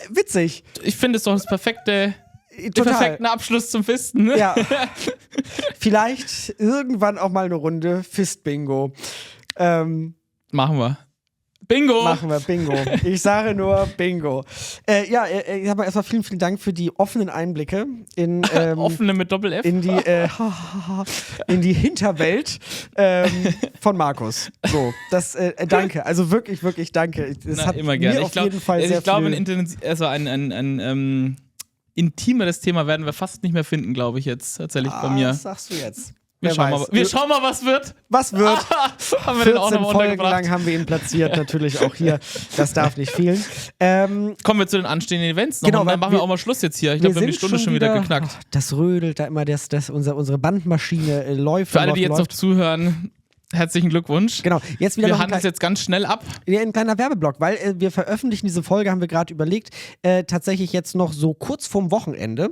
Witzig. Ich finde es doch das perfekten Abschluss zum Fisten. Ne? Ja. Vielleicht irgendwann auch mal eine Runde Fist-Bingo. Machen wir. Bingo! Machen wir, Bingo. Ich sage nur Bingo. Erstmal vielen, vielen Dank für die offenen Einblicke in offene mit Doppel-F? in die Hinterwelt von Markus. So, das danke. Also wirklich, wirklich danke. Das hat immer gerne. Mir auf jeden Fall sehr ich glaube, viel. ein intimeres Thema werden wir fast nicht mehr finden, glaube ich jetzt tatsächlich bei mir. Was sagst du jetzt? Wir schauen mal, was wird. Was wird? Haben wir den auch 14 noch Folgen lang haben wir ihn platziert, natürlich auch hier. Das darf nicht fehlen. Kommen wir zu den anstehenden Events noch, genau, und dann machen wir auch mal Schluss jetzt hier. Ich glaube, wir haben die Stunde schon wieder geknackt. Das rödelt da immer, unsere Bandmaschine läuft. Für alle, die jetzt noch zuhören, herzlichen Glückwunsch. Genau, jetzt wieder wir handeln es jetzt ganz schnell ab. Ja, ein kleiner Werbeblock, weil wir veröffentlichen diese Folge, haben wir gerade überlegt, tatsächlich jetzt noch so kurz vorm Wochenende.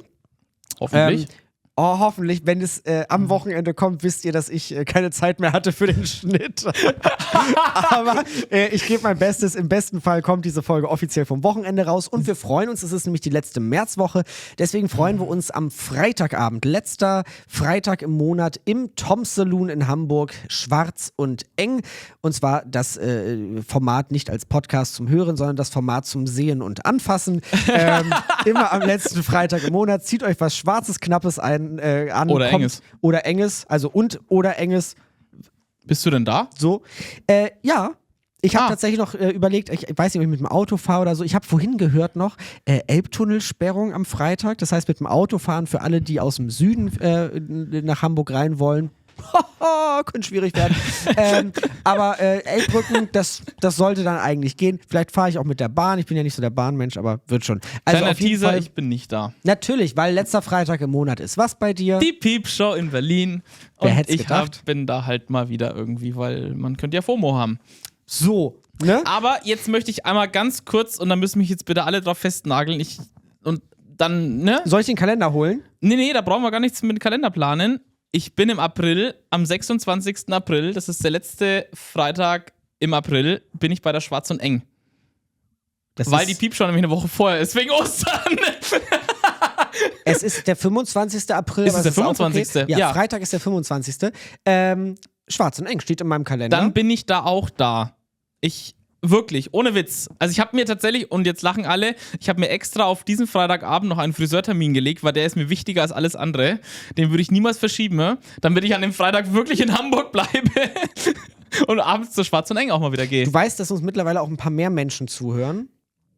Hoffentlich. Hoffentlich, wenn es am Wochenende kommt, wisst ihr, dass ich keine Zeit mehr hatte für den Schnitt. Aber ich gebe mein Bestes. Im besten Fall kommt diese Folge offiziell vom Wochenende raus und wir freuen uns. Es ist nämlich die letzte Märzwoche. Deswegen freuen wir uns am Freitagabend, letzter Freitag im Monat im Tom Saloon in Hamburg, Schwarz und Eng. Und zwar das Format nicht als Podcast zum Hören, sondern das Format zum Sehen und Anfassen. Immer am letzten Freitag im Monat. Zieht euch was Schwarzes, Knappes an. Oder Enges. Oder Enges, also oder Enges. Bist du denn da? So. Ja. Ich habe tatsächlich noch überlegt, ich weiß nicht, ob ich mit dem Auto fahre oder so. Ich habe vorhin gehört noch, Elbtunnelsperrung am Freitag. Das heißt, mit dem Auto fahren für alle, die aus dem Süden nach Hamburg rein wollen. Könnte schwierig werden. Aber Elbbrücken, das sollte dann eigentlich gehen. Vielleicht fahre ich auch mit der Bahn. Ich bin ja nicht so der Bahnmensch, aber wird schon. Also Kleiner auf jeden Teaser, Fall, ich bin nicht da. Natürlich, weil letzter Freitag im Monat ist. Was bei dir? Die Piepshow in Berlin. Und Wer hätt's ich gedacht? bin da halt mal wieder irgendwie, weil man könnte ja FOMO haben. So, ne? Aber jetzt möchte ich einmal ganz kurz, und da müssen mich jetzt bitte alle drauf festnageln, und dann, ne? Soll ich den Kalender holen? Nee, da brauchen wir gar nichts mit dem Kalender planen. Ich bin im April, am 26. April, das ist der letzte Freitag im April, bin ich bei der Schwarz und Eng. Weil die Piepshow nämlich eine Woche vorher ist, wegen Ostern. Es ist der 25. April. Ist es der 25.? Okay. Ja, Freitag ist der 25. Schwarz und Eng steht in meinem Kalender. Dann bin ich da auch da. Ich Wirklich, ohne Witz. Also ich habe mir tatsächlich, und jetzt lachen alle, ich habe mir extra auf diesen Freitagabend noch einen Friseurtermin gelegt, weil der ist mir wichtiger als alles andere. Den würde ich niemals verschieben, damit ich an dem Freitag wirklich in Hamburg bleibe und abends zur Schwarz und Eng auch mal wieder gehe. Du weißt, dass uns mittlerweile auch ein paar mehr Menschen zuhören.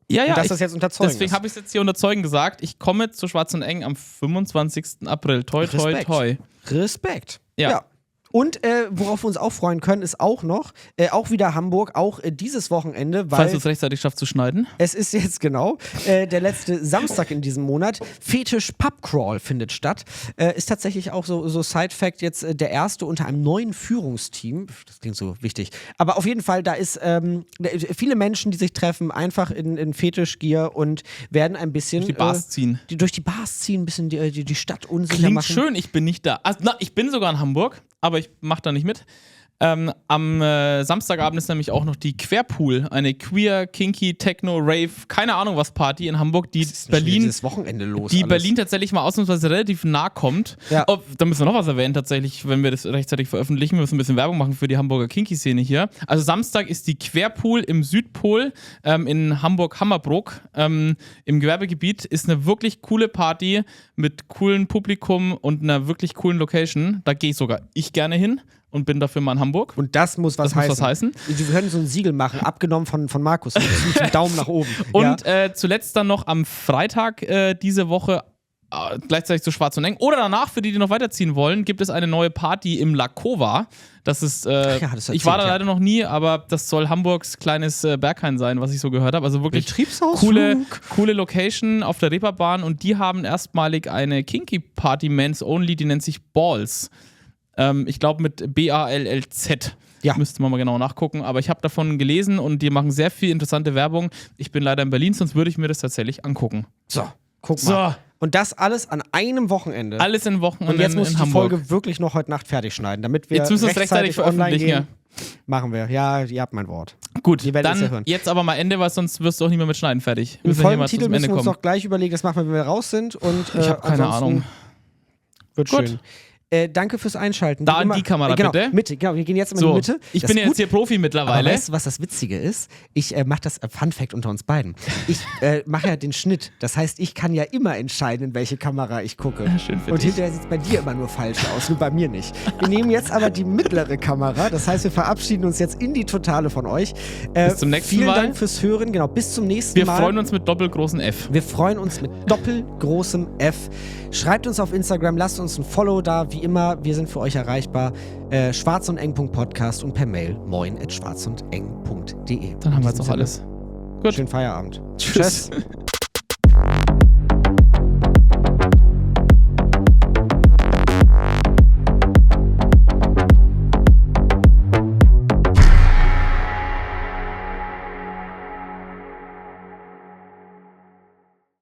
Ja, und dass das jetzt unter Zeugen deswegen ist. habe ich es jetzt hier unter Zeugen gesagt. Ich komme zur Schwarz und Eng am 25. April. Toi, toi, Respekt. toi. Respekt. Ja. Und worauf wir uns auch freuen können, ist auch noch, auch wieder Hamburg, auch dieses Wochenende, weil Falls du es rechtzeitig schaffst zu schneiden. es ist jetzt genau der letzte Samstag in diesem Monat. Fetisch Pub Crawl findet statt. Ist tatsächlich auch so Side-Fact jetzt der erste unter einem neuen Führungsteam. Das klingt so wichtig. Aber auf jeden Fall, da ist viele Menschen, die sich treffen, einfach in Fetischgier und werden ein bisschen Durch die Bars ziehen. Durch die Bars ziehen, ein bisschen die Stadt unsicher Klingt machen. schön, ich bin nicht da. Also, ich bin sogar in Hamburg, aber ich mache da nicht mit. Am Samstagabend ist nämlich auch noch die Querpool, eine queer, kinky, Techno, Rave, keine Ahnung was Party in Hamburg, die Berlin, dieses Wochenende los. die alles. Berlin tatsächlich mal ausnahmsweise relativ nah kommt. Ja. Oh, da müssen wir noch was erwähnen tatsächlich, wenn wir das rechtzeitig veröffentlichen. Wir müssen ein bisschen Werbung machen für die Hamburger Kinky-Szene hier. Also Samstag ist die Querpool im Südpol in Hamburg-Hammerbrook im Gewerbegebiet. Ist eine wirklich coole Party mit coolem Publikum und einer wirklich coolen Location. Da gehe sogar ich gerne hin und bin dafür mal in Hamburg. Und das muss was heißen. Wir können so ein Siegel machen, abgenommen von Markus. Mit dem Daumen nach oben. Und zuletzt dann noch am Freitag diese Woche gleichzeitig zu Schwarz und Eng. Oder danach, für die noch weiterziehen wollen, gibt es eine neue Party im Lakova. Das ist, ich war da leider noch nie, aber das soll Hamburgs kleines Berghain sein, was ich so gehört habe. Also wirklich coole Location auf der Reeperbahn. Und die haben erstmalig eine Kinky-Party Men's Only, die nennt sich Balls. Ich glaube mit B-A-L-L-Z. Ja. Müsste man mal genau nachgucken. Aber ich habe davon gelesen und die machen sehr viel interessante Werbung. Ich bin leider in Berlin, sonst würde ich mir das tatsächlich angucken. So, guck mal. Und das alles an einem Wochenende. Alles in Wochenende und jetzt muss ich die Hamburg. Folge wirklich noch heute Nacht fertig schneiden, damit wir jetzt müssen wir es rechtzeitig online veröffentlichen. gehen. Machen wir. Ja, ihr habt mein Wort. Gut, Ihr werdet es ja dann hören. jetzt aber mal Ende, weil sonst wirst du auch nicht mehr mit Schneiden fertig. Den Folgentitel müssen wir uns noch gleich überlegen. Das machen wir, wenn wir raus sind. Und, ich habe keine Ahnung. Wird Gut. schön. Danke fürs Einschalten. Da in die Kamera, genau, bitte. Mitte, genau, wir gehen jetzt immer in die Mitte. Ich Das bin ist jetzt gut. hier Profi mittlerweile. Aber weißt du, was das Witzige ist? Ich mache das, Fun Fact unter uns beiden. Ich mache ja den Schnitt. Das heißt, ich kann ja immer entscheiden, in welche Kamera ich gucke. Ja, schön für und dich. hinterher sieht es bei dir immer nur falsch aus, nur bei mir nicht. Wir nehmen jetzt aber die mittlere Kamera. Das heißt, wir verabschieden uns jetzt in die Totale von euch. Bis zum nächsten vielen Mal. Dank fürs Hören. Genau, bis zum nächsten Wir Mal. freuen uns mit doppelgroßen F. Wir freuen uns mit doppelgroßem F. Schreibt uns auf Instagram, lasst uns ein Follow da. Wie immer, wir sind für euch erreichbar. schwarzundeng.podcast und per Mail moin@schwarzundeng.de. Dann haben wir jetzt auch alles. Gut. Schönen Feierabend. Tschüss.